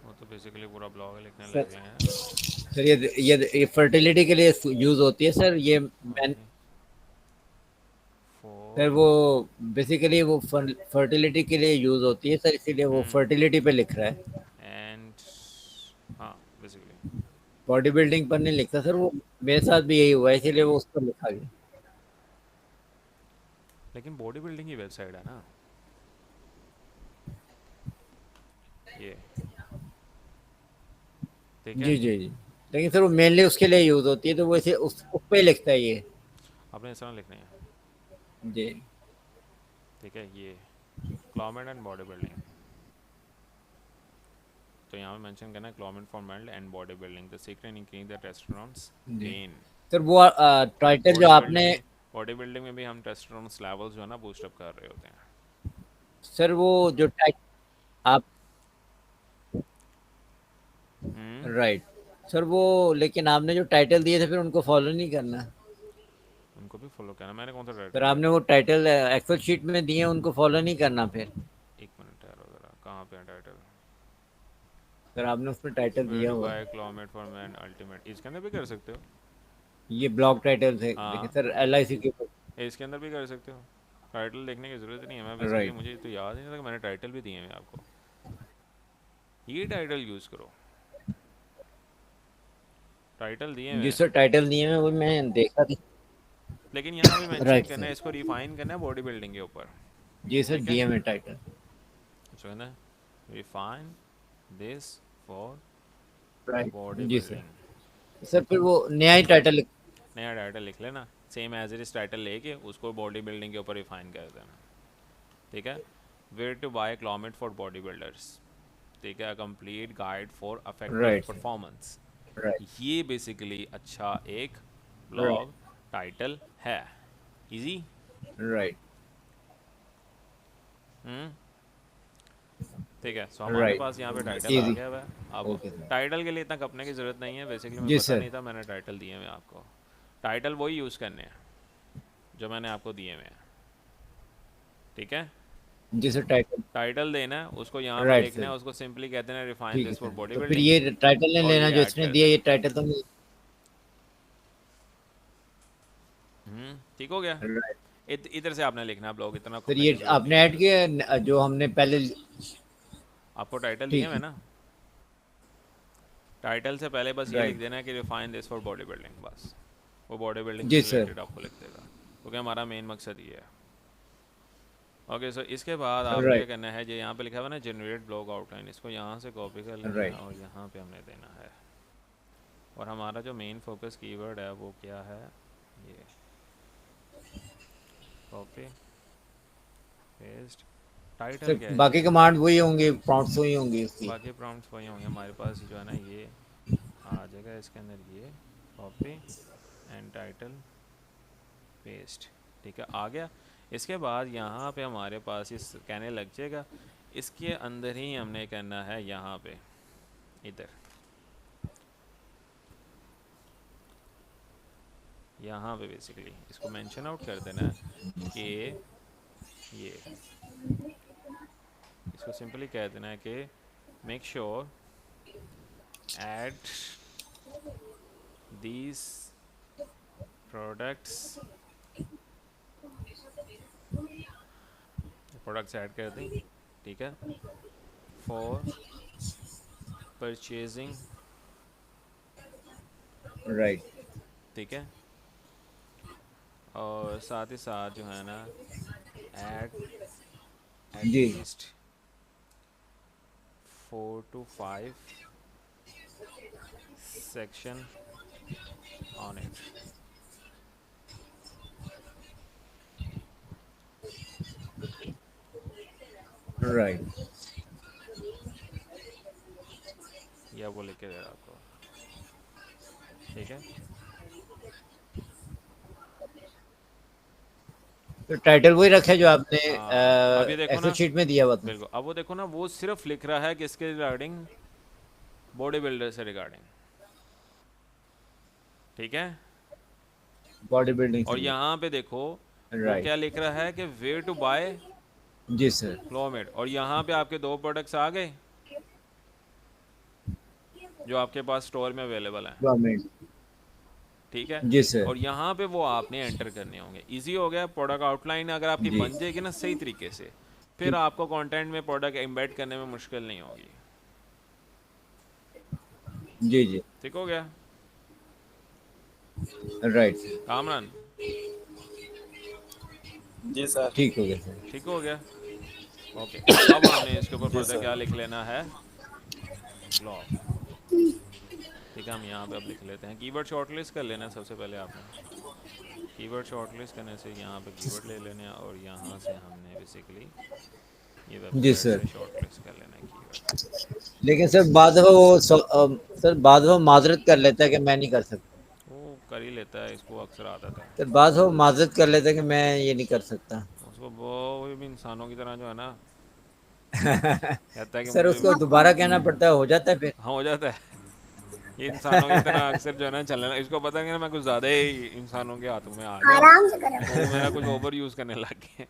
वो तो बेसिकली पूरा ब्लॉग लिखने सर, लगे हैं। सर ये फर्टिलिटी के लिए यूज होती है सर, ये मैन। सर फॉर वो बेसिकली वो फर्टिलिटी के लिए यूज होती है सर, इसीलिए वो फर्टिलिटी पे लिख रहा है। एंड, हाँ बेसिकली, बॉडी बिल्डिंग पर नहीं लिखता सर वो। मेरे साथ भी यही हुआ है, इसीलिए वो उस पर लिखा गया। लेकिन बॉडी बिल्डिंग की वेबसाइट है ना ये, ठीक है। जी जी जी। लेकिन सर वो मेनली उसके लिए यूज होती है, तो वो इसे उस पे लिखता है ये। आपने इस तरह लिखने हैं, जी ठीक है। ये क्लाइमेट एंड बॉडी बिल्डिंग, तो यहाँ पे मेंशन करना है climate for mental and body building, the secret increase the testosterones जी। गेन। सर वो टाइटल जो आपने, बॉडी बिल्डिंग में भी हम टेस्टोस्टेरोन लेवल्स जो है ना बूस्ट अप कर रहे होते हैं। सर वो जो आप, हम्म, राइट सर वो, लेकिन आपने जो टाइटल दिए थे फिर उनको फॉलो नहीं करना। उनको भी फॉलो करना। मैंने कौन सा सर टाइटल दिया आपने था? वो टाइटल एक्सेल शीट में दिए, उनको फॉलो नहीं करना फिर। एक मिनट यार, ज़रा कहाँ पे है टाइटल? सर आपने उसमें टाइटल वेयर दिया टू हुआ बाय है। क्लाइमेट फॉर मैन अल्टीमेट, इसके अंदर भी कर सकते हो। ये ब्लॉग टाइटल थे, देखिए हाँ, सर LIC के ऊपर। इसके अंदर भी कर सकते हो। टाइटल देखने की ज़रूरत नहीं है। मैं बेसिकली, राइट मुझे तो याद ही नहीं था कि मैंने टाइटल भी दिए हैं आपको। ये टाइटल यूज़ करो, टाइटल दिए हुए जी हैं। सर, टाइटल दिए हैं वो मैं देखा था। लेकिन यहाँ भी मेंशन राइट करना सर। है, इसको रिफाइन करना है बॉडी बिल्डिंग के ऊपर, जी सर, ठीक है। दिए हैं टाइटल। इसको कहना है refine this for right body जी सर। बिल्डिंग। सर फिर वो नया ही टाइटल। नया टाइटल लिख लेना, same as it is title लेके उसको बॉडी बिल्डिंग के ऊपर रिफाइन कर देना, ठीक है। Where to buy climate for body builders, ठीक है, complete guide for effective right sir. Performance. Right ये बेसिकली अच्छा एक राइट ब्लॉग टाइटल है, इजी। राइट हम्म, ठीक है। सो हमारे राइट। पास यहाँ पे टाइटल आ इजी। गया हुआ है। अब ओके सर। टाइटल के लिए इतना कपने की ज़रूरत नहीं है, बेसिकली मुझे जी पता सर। नहीं था, मैंने टाइटल दिए हुए आपको। टाइटल वही यूज़ करने हैं जो मैंने आपको दिए हुए हैं, ठीक है। जी सर, टाइटल। टाइटल देना है, उसको यहाँ पे राइट लिखना सर। है, उसको सिंपली कहते हैं रिफाइन ठीक है दिस फॉर सर, बॉडी तो फिर बिल्डिंग, ये टाइटल नहीं और लेना ये जो ऐड इसने कर दिया, ये देना। टाइटल तो नहीं। ठीक हो गया। राइट इधर से आपने लिखना है ब्लॉग, इतना सर, खुलने ये की ज़रूरत नहीं आपने है ऐड इधर से। किया जो हमने पहले। आपको टाइटल दिए ठीक हुए है। ना, टाइटल से पहले बस ये लिख राइट देना है कि refine this for body building, बस। वो बॉडी बिल्डिंग से जी सर। रिलेटेड आपको लिख देगा, क्योंकि हमारा मेन मकसद ये है। ओके, सो इसके बाद आपको ये राइट करना है, जो यहाँ पे लिखा हुआ है ना जनरेट ब्लॉग आउटलाइन, इसको यहाँ से कॉपी कर लेना है राइट और यहाँ पे हमने देना है। और हमारा जो मेन फोकस कीवर्ड है वो क्या है, ये कॉपी पेस्ट। टाइटल सर, क्या है बाकी इसका? कमांड वही होंगे, प्रॉम्प्ट्स वही होंगी उसकी। बाकी प्रॉम्प्ट्स वही होंगे हमारे पास, जो है ना ये आ जाएगा इसके अंदर, ये कॉपी एंड टाइटल पेस्ट, ठीक है, आ गया। इसके बाद यहाँ पे हमारे पास इस कहने लग जाएगा, इसके अंदर ही हमने करना है, यहाँ पे इधर यहाँ पे बेसिकली इसको मेंशन आउट कर देना है कि ये, इसको सिंपली कह देना है कि make sure add these products, products add कर दें, ठीक है, फॉर परचेजिंग, राइट। ठीक है, और साथ ही साथ जो है ना ऐड जी at least 4 to 5 section on it. Right. या वो लिख के दे रहा आपको, ठीक है। तो टाइटल वही रखे जो आपने हाँ अब ये देखो एक्सेल ना, शीट में दिया हुआ था। बिल्कुल, अब वो देखो ना, वो सिर्फ लिख रहा है किसके रिगार्डिंग, बॉडी बिल्डर से रिगार्डिंग, ठीक है। बॉडी बिल्डिंग और से। यहाँ पे देखो वो राइट। क्या लिख रहा है कि वेयर टू बाय जी सर। क्लोमेट, और यहाँ पे आपके 2 प्रोडक्ट्स आ गए जो आपके पास स्टोर में अवेलेबल हैं, गवर्नमेंट। ठीक है। जी सर। और यहाँ पे वो आपने एंटर करने होंगे। इजी हो गया। प्रोडक्ट आउटलाइन अगर आपकी जी बन जाएगी ना सही तरीके से, फिर ठीक। आपको कंटेंट में प्रोडक्ट एम्बेड करने में मुश्किल नहीं होगी। जी जी। ठीक हो गया राइट। कामरान, जी सर। ठीक हो गया सर। ठीक हो गया। ओके, अब हमने इसके ऊपर जी फर्दर सर। क्या लिख लेना है, ब्लॉग, ठीक है। हम यहाँ पे अब लिख लेते हैं, कीवर्ड शॉर्टलिस्ट कर लेना है सबसे पहले आपने। कीवर्ड शॉर्टलिस्ट करने से यहाँ पे कीवर्ड ले लेने हैं, और यहाँ से हमने बेसिकली ये जी वेबसाइट सर। से शॉर्टलिस्ट कर लेना है कीवर्ड। लेकिन सर बाद दफा वो सर बाद दफा माजरत कर लेता है कि मैं नहीं कर सकता। वो कर ही लेता है, इसको अक्सर आदत है। सर बाद दफा माजरत कर लेता है कि मैं ये नहीं कर सकता। उसको वो भी इंसानों की तरह जो है ना, कहता है कि सर मुझे, उसको दोबारा कहना पड़ता है, हो जाता है फिर। हाँ हो जाता है। ये इंसानों की तरह अक्सर जो है ना चलना, इसको पता है कि मैं कुछ ज़्यादा ही इंसानों के हाथों में आ गया हूँ, आराम से करो। तो वो मेरा कुछ ओवर यूज़ करने लग गए,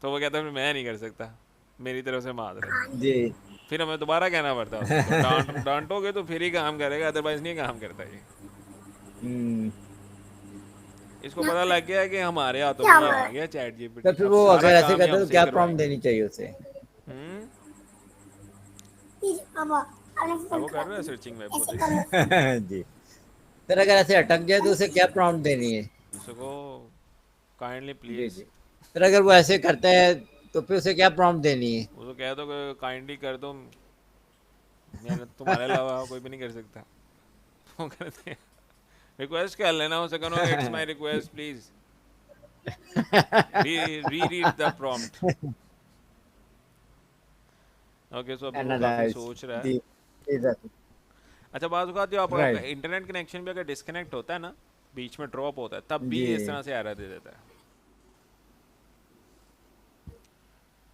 तो वो कहता है फिर मैं नहीं कर सकता, मेरी तरफ से माजरत। जी। फिर हमें दोबारा कहना पड़ता है उसको, तो डांटोगे तो फिर ही काम करेगा, अदरवाइज नहीं काम करता ये। हम्म। इसको पता लग गया है कि हमारे हाथों में ये आ गया चैट सर जीपीटी, फिर अब वो सारा अगर ऐसे काम ये कहता है तो हमसे ही क्या प्रॉम्प्ट करवाएंगे। देनी चाहिए उसे? हम्म, अब वो कर रहा है सर्चिंग वेब को देख। जी। सर अगर ऐसे अटक जाए तो उसे क्या प्रॉम्प्ट देनी है? उसको काइंडली जी प्लीज, जी। सर अगर वो ऐसे करता है तो फिर उसे क्या प्रॉम्प्ट देनी है? उसको कह दो कि काइंडली कर दो, मैंने तुम्हारे अलावा कोई भी नहीं कर सकता। वो कहते हैं रिक्वेस्ट कर लेना उसे, कहो it's my request please reread the prompt. Okay, so अभी वो काफ़ी एनालाइज। सोच रहा है। जी। एग्जैक्टली। अच्छा, बात हुआ जो आप राइट। इंटरनेट कनेक्शन भी अगर डिस्कनेक्ट होता है ना, बीच में ड्रॉप होता है, तब भी जी इस तरह से एरर दे देता है।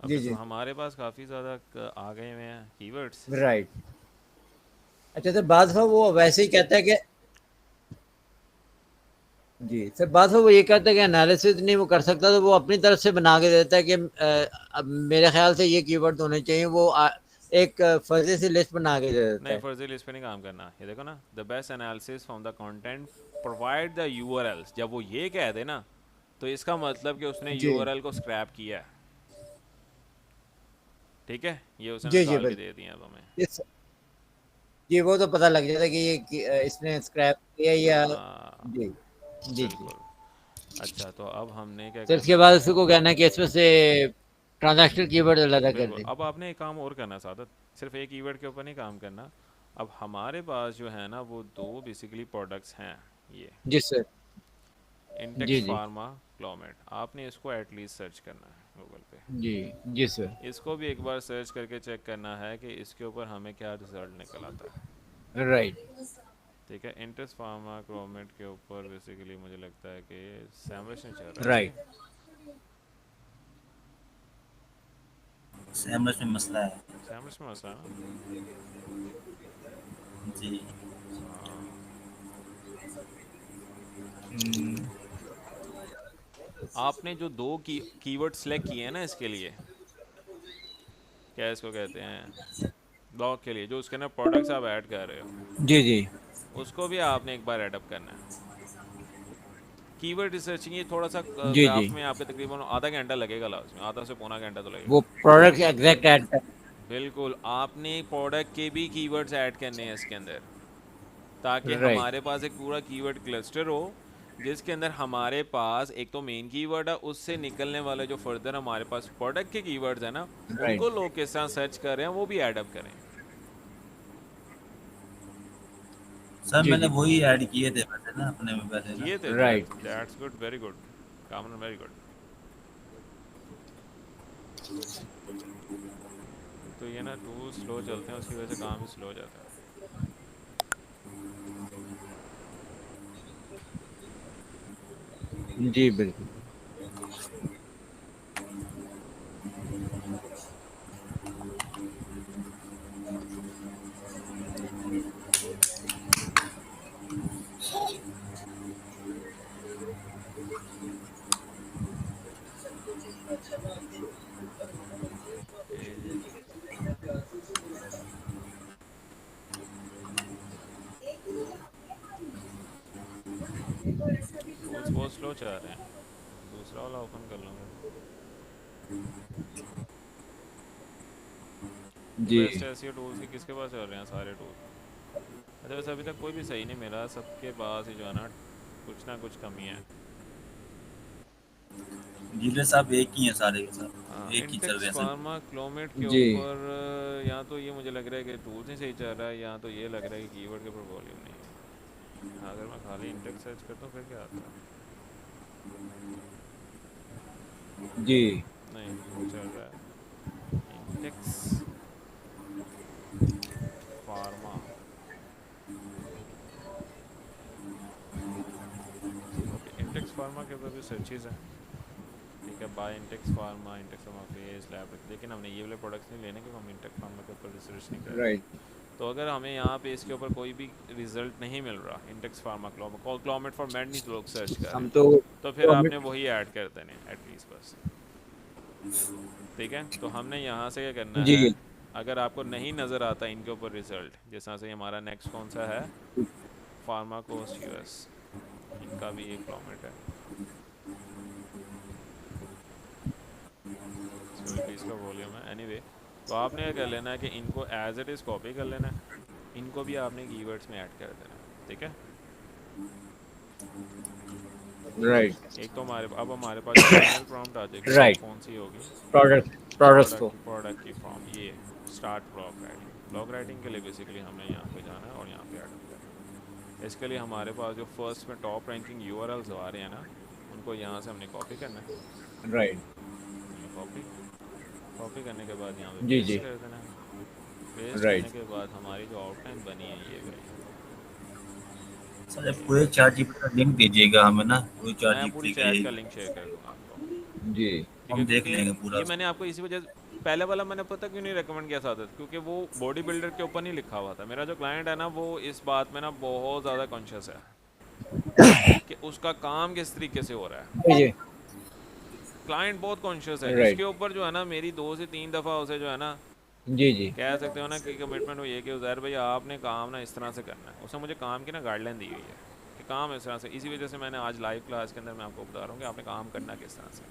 जी। ओके, सो जी। हमारे पास काफ़ी ज़्यादा आ गए हुए हैं कीवर्ड्स। राइट। अच्छा सर बाद में वो वैसे ही कहता है कि जी सर बाद में वो ये कहता है कि एनालिसिस नहीं वो कर सकता, तो वो अपनी तरफ से बना के देता है कि अब मेरे ख्याल से ये कीवर्ड होने चाहिए, वो एक फर्जी सी लिस्ट बना के दे देता नहीं, है। फर्जी लिस्ट पे नहीं काम करना। ये देखो ना, the best analysis from the content provide the URLs, जब वो ये कह दे ना, तो इसका मतलब कि उसने जी यूआरएल को स्क्रैप किया है, ठीक है। ये उसने जी। जी निकाल के बिल्कुल। दे दिया अब हमें। इस जी वो तो पता लग जाता है कि ये इसने स्क्रैप किया या। हाँ, जी जी। जी बिल्कुल। अच्छा, तो अब हमने क्या सर इसके करना बाद है, उसको कहना है कि इसमें से ट्रांजैक्शनल कीवर्ड अलग कर बिल्कुल। दें। अब आपने एक काम और करना है सादत, सिर्फ एक कीवर्ड के ऊपर नहीं काम करना। अब हमारे पास जो है ना वो 2 बेसिकली प्रोडक्ट्स हैं, ये जी सर। इंटेक्स जी जी। फार्मा क्लोमेट। आपने इसको एटलीस्ट सर्च करना है गूगल पे, जी जी सर। इसको भी एक बार सर्च करके चेक करना है कि इसके ऊपर हमें क्या रिजल्ट निकल आता है, राइट। ठीक है। इंटेक्स फार्मा क्लोमेट के ऊपर बेसिकली मुझे लगता है कि सैमरस नहीं चल रहा है, राइट। नहीं सैमरस में मसला है। सैमरस में मसला है ना। जी। हाँ, हम्म, आपने जो 2 कीवर्ड सेलेक्ट किए हैं ना इसके लिए, क्या इसको कहते हैं, ब्लॉग के लिए जो उसके अंदर प्रोडक्ट्स आप ऐड कर रहे हो जी जी उसको भी आपने एक बार एडअप करना है। कीवर्ड रिसर्चिंग ये थोड़ा सा जी जी ग्राफ में आपके तकरीबन आधा घंटा लगेगा, लास्ट में आधा से पौना घंटा तो वो लगेगा। प्रोडक्ट एग्जैक्ट ऐड कर। बिल्कुल, आपने प्रोडक्ट के भी कीवर्ड्स ऐड करने हैं इसके अंदर, ताकि राइट हमारे पास एक पूरा कीवर्ड क्लस्टर हो जिसके अंदर हमारे पास एक तो मेन कीवर्ड है, उससे निकलने वाले जो फर्दर हमारे पास प्रोडक्ट के कीवर्ड्स हैं ना, राइट उनको लोग किस तरह सर्च कर रहे हैं वो भी ऐडअप करें। सर जी मैंने जी वही ऐड किए थे वैसे ना अपने में पहले ना। किए थे, right that's good, very good come on, very good. तो ये ना टूल स्लो चलते हैं, उसकी वजह से काम भी स्लो हो जाता है। जी बिल्कुल। ये जी, टूल्स बहुत स्लो चल रहे हैं, दूसरा वाला ओपन कर लूँगा। जी बेस्ट एसईओ टूल्स ही किसके पास चल रहे हैं सारे टूल? अच्छा, वैसे अभी तक कोई भी सही नहीं मिला, सबके पास ही जो है ना कुछ कमी है। डीलर साहब एक ही हैं सारे के हाँ, सारे, एक ही चल इंटेक्स रहे हैं सर। फार्मा क्लोमेट के जी ऊपर या तो ये मुझे लग रहा है कि टूल्स ही सही चल रहा है, या तो ये लग रहा है कि कीवर्ड के ऊपर वॉल्यूम नहीं है। हाँ, अगर मैं खाली इंटेक्स सर्च करता हूँ फिर क्या आता है? जी नहीं, वो चल रहा है Intex pharma. Okay, Intex pharma के ऊपर भी सर्चेज हैं, ठीक है, buy Intex pharma, Intex pharma face lab, लेकिन हमने ये वाले प्रोडक्ट्स नहीं लेने क्योंकि हम इंटेक्स फार्मा के ऊपर रिसर्च नहीं कर रहे। राइट तो अगर हमें यहाँ पे इसके ऊपर कोई भी रिजल्ट नहीं मिल रहा, इंटेक्स फार्मा क्लोमेट फॉर मेड नहीं लोग सर्च कर रहे हम हैं, तो फिर तो हमें आपने वही ऐड कर देने एटलीस्ट बस, ठीक है। तो हमने यहाँ से क्या करना जी है, अगर आपको नहीं नज़र आता इनके ऊपर रिजल्ट, जिस तरह से हमारा नेक्स्ट कौन सा है, फार्माकोस यूएस, इनका भी एक क्लोमेट है, इसका भी 20 का वॉल्यूम है एनीवे। तो आपने क्या कर लेना है कि इनको एज इट इज़ कॉपी कर लेना है, इनको भी आपने कीवर्ड्स में ऐड कर देना है, ठीक है। राइट एक तो हमारे पास जो फाइनल प्रॉम्प्ट आ जाएगी वो राइट कौन सी होगी? प्रोडक्ट्स को। प्रोडक्ट की फॉर्म, ये स्टार्ट ब्लॉग राइटिंग के लिए बेसिकली हमें यहाँ पे जाना है और यहाँ पे ऐड करना है। इसके लिए हमारे पास जो फर्स्ट में टॉप रैंकिंग यूआरएल्स आ रहे हैं ना, उनको यहाँ से हमने कॉपी करना है। राइट ये कॉपी कॉपी करने के बाद यहाँ पे जी पेस्ट जी कर देना है। पेस्ट करने राइट के बाद हमारी जो आउटलाइन बनी है ये वाली, सर ये पूरे चैट जीपीटी का लिंक दीजिएगा हमें ना, पूरे चैट मैं पूरी जीपीटी का चैट यही का लिंक शेयर कर दूंगा आपको, जी ठीक है। हम देख क्योंकि लेंगे पूरा ये मैंने उसको। आपको इसी वजह पहले वाला मैंने पता क्यों नहीं रेकमेंड किया था, क्योंकि वो बॉडी बिल्डर के ऊपर नहीं लिखा हुआ था। मेरा जो क्लाइंट है ना वो इस बात में ना बहुत ज़्यादा कॉन्शियस है कि उसका काम किस तरीके से हो रहा है। जी क्लाइंट बहुत कॉन्शियस है राइट इसके ऊपर, जो है ना मेरी 2 से 3 दफ़ा उसे जो है ना जी जी कह सकते हो ना कि कमिटमेंट हुई है कि उज़ैर भाई आपने काम ना इस तरह से करना है। उसने मुझे काम की ना गाइडलाइन दी हुई है कि काम इस तरह से, इसी वजह से मैंने आज लाइव क्लास के अंदर मैं आपको बता रहा हूँ कि आपने काम करना किस तरह से।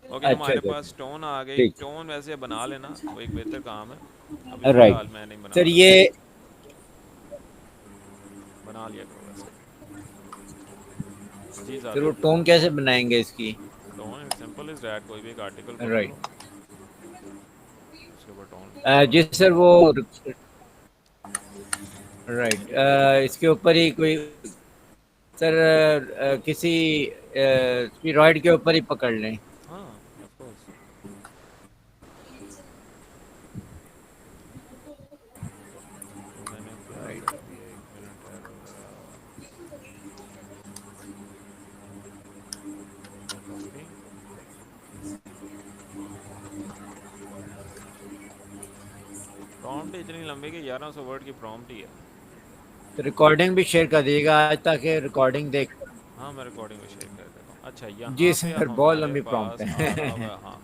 ओके, अच्छा हमारे अच्छा पास टोन आ गई, ठीक टोन वैसे बना लेना वो एक बेहतर काम है, अभी राइट फ़िलहाल मैं नहीं बना सर रहा, ये बना लिया करो वैसे। जी फिर वो जाते टोन कैसे बनाएंगे इसकी। टोन सिंपल इज़ डैट, कोई भी एक आर्टिकल पकड़ राइट लो उसके ऊपर टोन जी टोन सर वो राइट जी बोलिए बोलिए। इसके ऊपर ही कोई सर किसी स्टीरॉयड के ऊपर ही पकड़ लें। हाँ ऑफ कोर्स, तो मैंने क्या राइट कर दिया, 1 मिनट ऐड हो गया, कॉपी, प्रॉम्प्ट इतनी लंबी कि 1100 वर्ड की प्रॉम्प्ट ही है। तो रिकॉर्डिंग भी शेयर कर दीजिएगा आज ताकि रिकॉर्डिंग देख। हाँ, मैं रिकॉर्डिंग में शेयर कर देता हूँ। अच्छा, जी यहाँ पे सर बहुत हमारे लंबी प्रॉम्प्ट पास आ है रहा हुआ है, हाँ,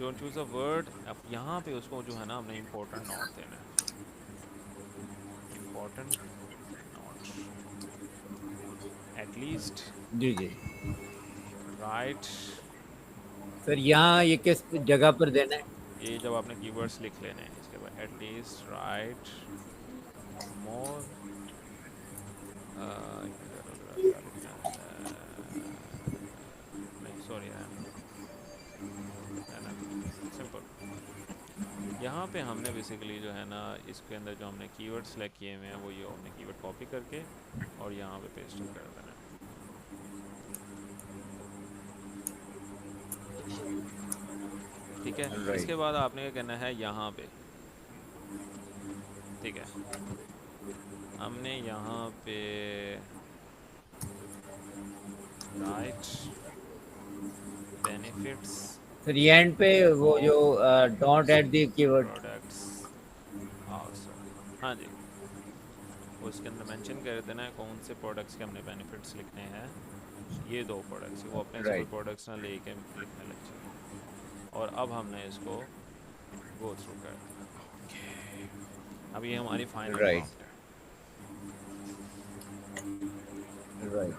डोंट चूज अ वर्ड। अब यहाँ पे उसको जो है ना हमने इम्पोर्टेंट नॉट देना है, इम्पोर्टेंट नॉट, एटलीस्ट, जी जी राइट। सर, यहाँ ये किस जगह पर देना है? ये जब आपने कीवर्ड्स लिख लेने हैं इसके बाद एटलीस्ट, राइट, मोर, क्या लिखना है, नहीं सॉरी रहना दो, सिंपल। यहाँ पे हमने बेसिकली जो है ना इसके अंदर जो हमने कीवर्ड सेलेक्ट किए हुए हैं वो ये हमने कीवर्ड कॉपी करके और यहाँ पे पेस्ट कर देना है। ठीक है, राइट। इसके बाद आपने क्या करना है यहाँ पे, ठीक है, हमने यहाँ पे राइट बेनिफिट्स सर ये एंड पे वो जो don't add the keyword. Products also, हाँ जी, वो इसके अंदर मेंशन कर देना है कौन से प्रोडक्ट्स के हमने बेनिफिट्स लिखने हैं। ये दो प्रोडक्ट्स, वो अपने से कोई राइट प्रोडक्ट्स ना लेके लिखने लग जाए। और अब हमने इसको गो थ्रू कर देना। अब ये हमारी फाइनल राइट प्रॉम्प्ट है। Right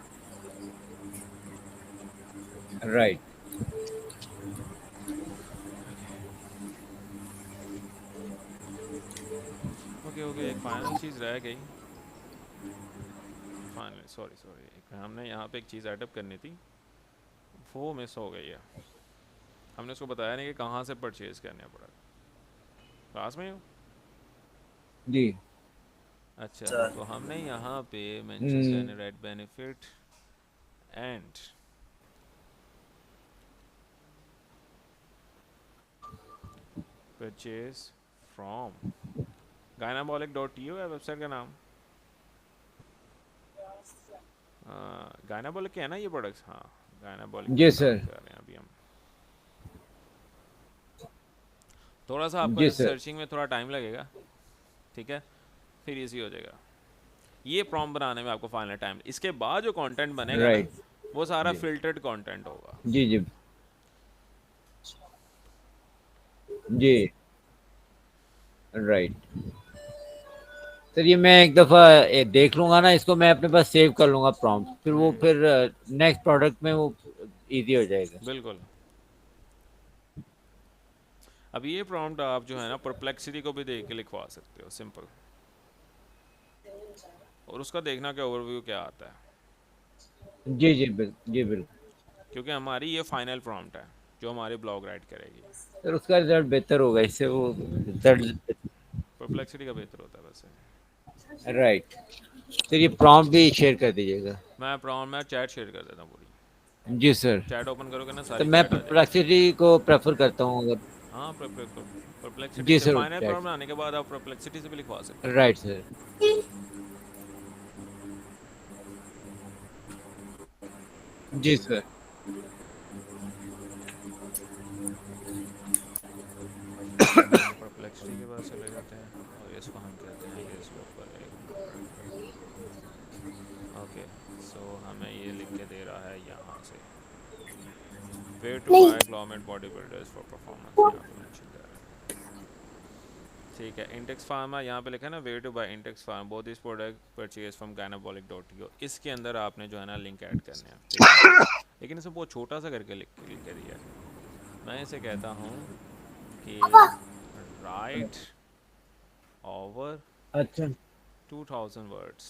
right. ओके ओके, एक फाइनल चीज़ रह गई, फाइनल सॉरी एक हमने यहाँ पे एक चीज़ एडअप करनी थी, वो मिस हो गई है। हमने उसको बताया नहीं कि कहाँ से परचेज़ करने पड़ा। क्लास में हो? जी। अच्छा, सर तो हमने यहाँ पे मेंशन हम्म। करने rate benefit and purchase from gynabolic.to है वेबसाइट का नाम। गायनाबॉलिक के है ना ये प्रोडक्ट्स? हाँ, गायनाबॉलिक जी पे काम सर। कर रहे हैं अभी हम। थोड़ा सा आपको जी इस सर। सर्चिंग में थोड़ा टाइम लगेगा, ठीक है, फिर इजी हो जाएगा। ये प्रॉम्प्ट बनाने में आपको फाइनल टाइम, इसके बाद जो कंटेंट बनेगा ना राइट। वो सारा जी फिल्टर्ड कंटेंट होगा। जी जी जी। राइट। सर ये मैं एक दफ़ा देख लूँगा ना इसको, मैं अपने पास सेव कर लूँगा प्रॉम्प्ट, फिर नेक्स्ट प्रोडक्ट में वो इजी हो जाएगा। बिल्कुल। अब ये प्रॉम्प्ट आप जो है ना परप्लेक्सिटी को भी देख के लिखवा सकते हो, सिंपल, और उसका देखना कि ओवरव्यू क्या आता है, जी जी जी बिल्कुल। क्योंकि हमारी ये फाइनल प्रॉम्प्ट है जो हमारे ब्लॉग राइट करेगी। सर उसका रिजल्ट बेहतर होगा इससे, वो रिजल्ट। परप्लेक्सिटी का बेहतर होता है वैसे। राइट। सर ये प्रॉम्प्ट भी शेयर कर दीजिएगा। मैं चैट शेयर कर देता हूँ पूरी। जी सर। चैट ओपन करोगे ना तो सारी मैं चैट आ जाएगी। परप्लेक्सिटी को प्रेफर करता हूँ अगर। हाँ, परप्लेक्सिटी जी से सर फाइनल चैट। प्रॉम्प्ट आने के बाद आप परप्लेक्सिटी से भी लिखवा सकते हो। Right sir. जी सर। हम परप्लेक्सिटी के पास चले जाते हैं और इसको हम कहते हैं ये इसके ऊपर एक ओके। सो हमें ये लिख के दे रहा है यहाँ से way to buy Clomet body builders for performance, यहाँ पे मेंशन कर रहा है। ठीक है, इंटेक्स फार्मा यहाँ पे लिखा है ना, way to buy Intex pharma both this product purchase from gynabolic.to। इसके अंदर आपने जो है ना लिंक ऐड करने हैं, ठीक है, लेकिन इसे बहुत छोटा सा करके लिख के दिया है। मैं इसे कहता हूँ कि राइट ओवर अच्छा। 2000 वर्ड्स।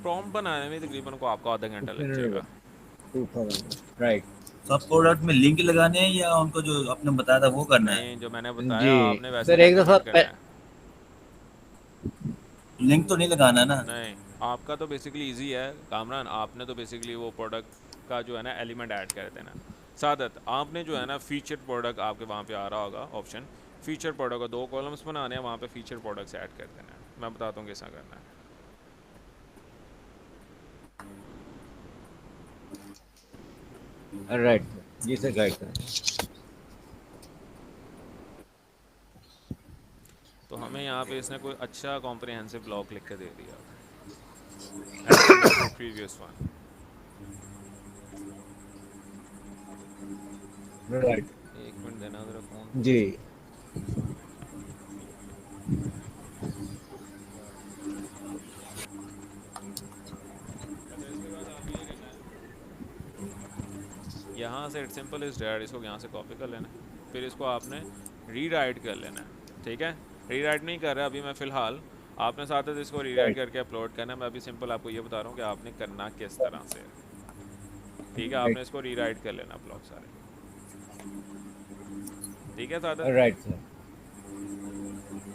प्रॉम्प्ट बनाने में तकरीबन को आपको आधा घंटा लग जाएगा। 2000। राइट। सब प्रोडक्ट में लिंक लगाने हैं या उनको जो आपने बताया था वो करना है? नहीं, जो मैंने जी बताया आपने वैसे सर एक दफ़ा डॉक्यूमेंट करना है। लिंक तो नहीं लगाना ना? नहीं, आपका तो बेसिकली इजी है कामरान, आपने तो बेसिकली वो प्रोडक्ट का जो है ना एलिमेंट ऐड कर देना। सादत आपने जो है ना फीचर प्रोडक्ट आपके वहाँ पे आ रहा होगा ऑप्शन, फीचर प्रोडक्ट का 2 कॉलम्स बनाने हैं, वहाँ पे फीचर प्रोडक्ट्स ऐड कर देना है। मैं बताता हूँ कैसा करना है। राइट। जी सर गाइड करें। तो हमें यहाँ पे इसने कोई अच्छा कॉम्प्रिहेंसिव ब्लॉक लिख के दे दिया as compare to previous one. Right. एक मिनट देना ज़रा फ़ोन। जी। अच्छा, इसके बाद आपने ये करना है, यहाँ से इट्स सिंपल इज़ डैट, इसको यहाँ से कॉपी कर लेना है, फिर इसको आपने रीराइट कर लेना है, ठीक है। रीराइट नहीं कर रहा अभी मैं फ़िलहाल, आपने साथ साथ इसको रीराइट राइट। करके अपलोड करना है। मैं अभी सिंपल आपको ये बता रहा हूँ कि आपने करना किस तरह से है, ठीक है। राइट। आपने इसको रीराइट कर लेना ब्लॉक सारे, ठीक है सादत। Right sir.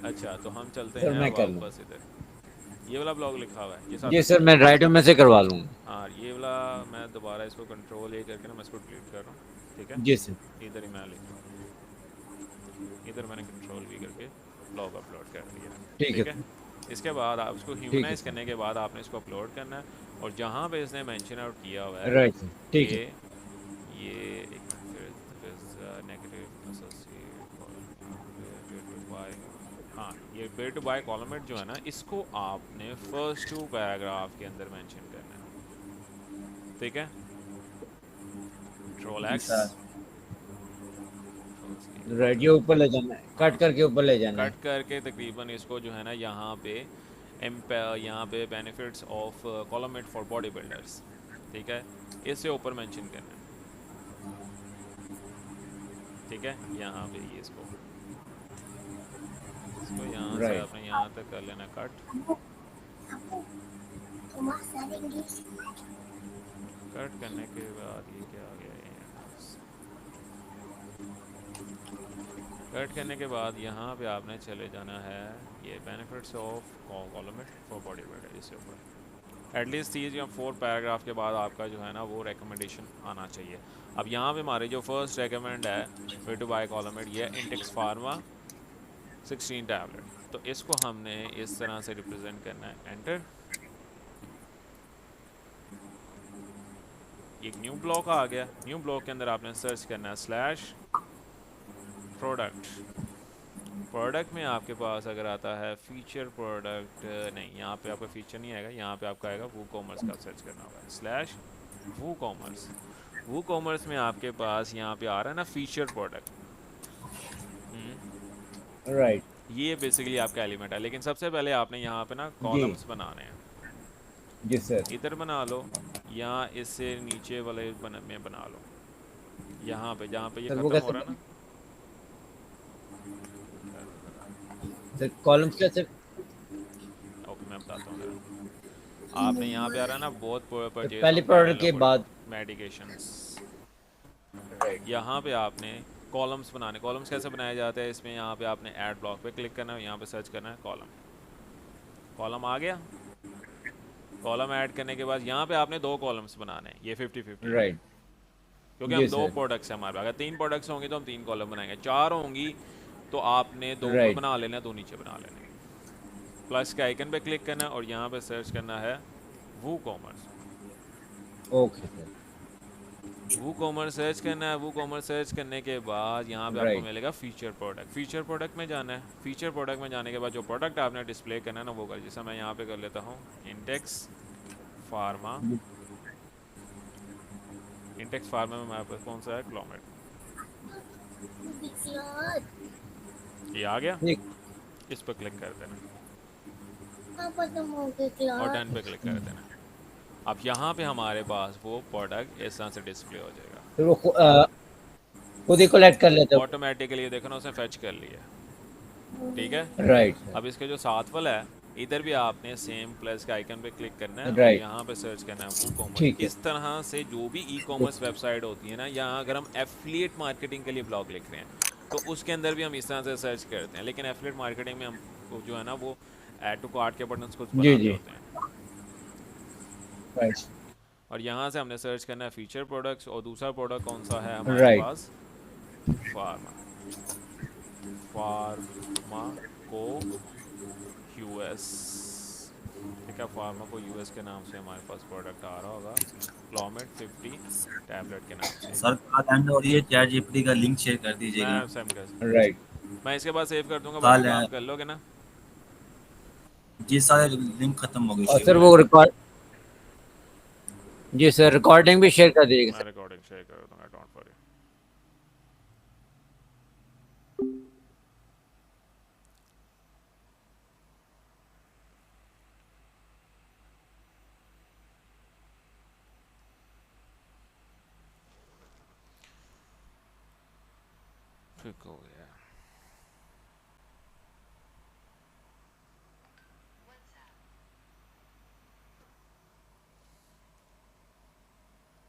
अच्छा, तो हम चलते सर हैं मैं कर लूँ। वापस इधर, ये वाला ब्लॉग लिखा हुआ है ये जी सादत। सर, मैं राइटर में से करवा लूँगा। हाँ, ये वाला मैं दोबारा इसको कंट्रोल ए करके ना मैं इसको डिलीट कर रहा हूँ, ठीक है। जी सर। इधर ही मैं लिख रहा हूँ, इधर मैंने कंट्रोल वी करके ब्लॉग अपलोड कर दिया, ठीक है ठीक है। सर। इसके बाद आप इसको ठीक है ह्यूमनाइज सर। करने के बाद आपने इसको अपलोड करना है, और जहाँ पे इसने मेंशन आउट किया हुआ है राइट सर। ठीक कि है। ये एक नेगेटिव एसोसिएट बाय, हाँ, ये बे टू बाय कॉलमेट जो है ना, इसको आपने फर्स्ट 2 पैराग्राफ के अंदर मेंशन करना है, ठीक है। कंट्रोल जी एक्स, सर। राइट, ये ऊपर ले जाना है, कट करके ऊपर ले जाना है। कट करके तकरीबन इसको जो है ना यहाँ पे यहाँ पे benefits of Clomet for body builders, ठीक है, इससे ऊपर मेंशन करना है, ठीक है। यहाँ पे ये इसको यहाँ से राइट। आपने यहाँ तक कर लेना कट। कट करने के बाद ये क्या आ गया, ये कट करने के बाद यहाँ पे आपने चले जाना है ये benefits of Clomet for body builder, इससे ऊपर एटलीस्ट 3 या 4 पैराग्राफ के बाद आपका जो है ना वो रिकमेंडेशन आना चाहिए। अब यहाँ पे हमारे जो फर्स्ट रिकमेंड है वे टू बाय कॉलमेट, ये इंटेक्स फार्मा 16 टैबलेट, तो इसको हमने इस तरह से रिप्रेजेंट करना है, एंटर। एक न्यू ब्लॉक आ गया, न्यू ब्लॉक के अंदर आपने सर्च करना है स्लैश प्रोडक्ट। प्रोडक्ट में आपके पास अगर आता है फीचर प्रोडक्ट, नहीं, यहाँ पे आपका फीचर नहीं आएगा, यहाँ पे आपका आएगा वो कॉमर्स का सर्च करना होगा स्लैश वो कॉमर्स। वो कॉमर्स में आपके पास यहाँ पे आ रहा है ना फीचर प्रोडक्ट, राइट। ये बेसिकली आपका एलिमेंट है, लेकिन सबसे पहले आपने यहाँ पे ना जी। कॉलम्स बनाने हैं, जी सर। इधर बना लो या इससे नीचे वाले में बना लो, यहाँ पे जहाँ पे ये सर वो ख़त्म हो कैसे रहा है ना। सर कॉलम्स कैसे? ओके, मैं बताता हूँ ज़रा। आपने यहाँ पे आ रहा है ना बहुत सर परचेज पहली ऑफ प्रोडक्ट के बाद। Medications, right. यहाँ पे आपने कॉलम्स बनाने। कॉलम्स कैसे बनाए जाते हैं, इसमें यहाँ पे आपने ऐड ब्लॉक पे क्लिक करना है, यहाँ पे सर्च करना है कॉलम। कॉलम आ गया, कॉलम ऐड करने के बाद यहाँ पे आपने 2 कॉलम्स बनाने हैं, ये 50-50 है, राइट। क्योंकि हम जी 2 सर। प्रोडक्ट्स हैं हमारे पास। अगर 3 प्रोडक्ट्स होंगे तो हम 3 कॉलम बनाएंगे, 4 होंगी तो आपने 2 ऊपर राइट। बना लेना, 2 नीचे बना लेने। प्लस के आइकन पे क्लिक करना है और यहाँ पे सर्च करना है वो कॉमर्स। Okay sir. वो कॉमर्स सर्च करना है। वो कॉमर्स सर्च करने के बाद यहाँ पे आपको राइट। मिलेगा फीचर प्रोडक्ट। फीचर प्रोडक्ट में जाना है। फीचर प्रोडक्ट में जाने के बाद जो प्रोडक्ट आपने डिस्प्ले करना है ना वो कर, जैसे मैं यहाँ पे कर लेता हूँ इंटेक्स फार्मा। इंटेक्स फार्मा में हमारे पास कौन सा है, क्लोमेट। ये आ गया, ठीक। इस पर क्लिक कर देना और डन पे क्लिक कर देना। अब यहाँ पे हमारे पास वो प्रोडक्ट इस तरह से डिस्प्ले हो जाएगा, फिर वो खुद ही कलेक्ट कर लेते हो। ऑटोमेटिकली। देखो ना उसने फेच कर लिया, ठीक है। Right sir. अब इसके जो साथ वाला है इधर भी आपने सेम प्लस के आइकन पे क्लिक करना है और राइट। यहाँ पे सर्च करना है वो कॉमर्स। ठीक है। इस तरह से जो भी ई कॉमर्स वेबसाइट होती है ना, यहाँ अगर हम एफिलिएट मार्केटिंग के लिए ब्लॉग लिख रहे हैं तो उसके अंदर भी हम इस तरह से सर्च करते हैं, लेकिन एफिलिएट मार्केटिंग में हम जो है ना वो ऐड टू कार्ट के बटन्स कुछ जी बनाते जी। होते हैं। राइट। और यहाँ से हमने सर्च करना है फीचर प्रोडक्ट्स, और दूसरा प्रोडक्ट कौन सा है हमारे राइट। पास, फार्मा। फार्मा को यूएस, ठीक है। फार्मा को यूएस के नाम से हमारे पास प्रोडक्ट आ रहा होगा, क्लोमेट 50 टैबलेट के नाम से। सर काल एंड और ये चैट जीपीटी का लिंक शेयर कर दीजिएगा। मैं सेम कर, राइट। मैं इसके बाद सेव कर दूंगा, बाकी काल काम है कर लोगे ना। जी सर, लिंक खत्म हो गई और शेयर सर होने वो की। रिकॉर्ड, जी सर रिकॉर्डिंग भी शेयर कर दीजिएगा मैं सर। रिकॉर्डिंग शेयर कर दूंगा, डोंट वरी। क्विक हो गया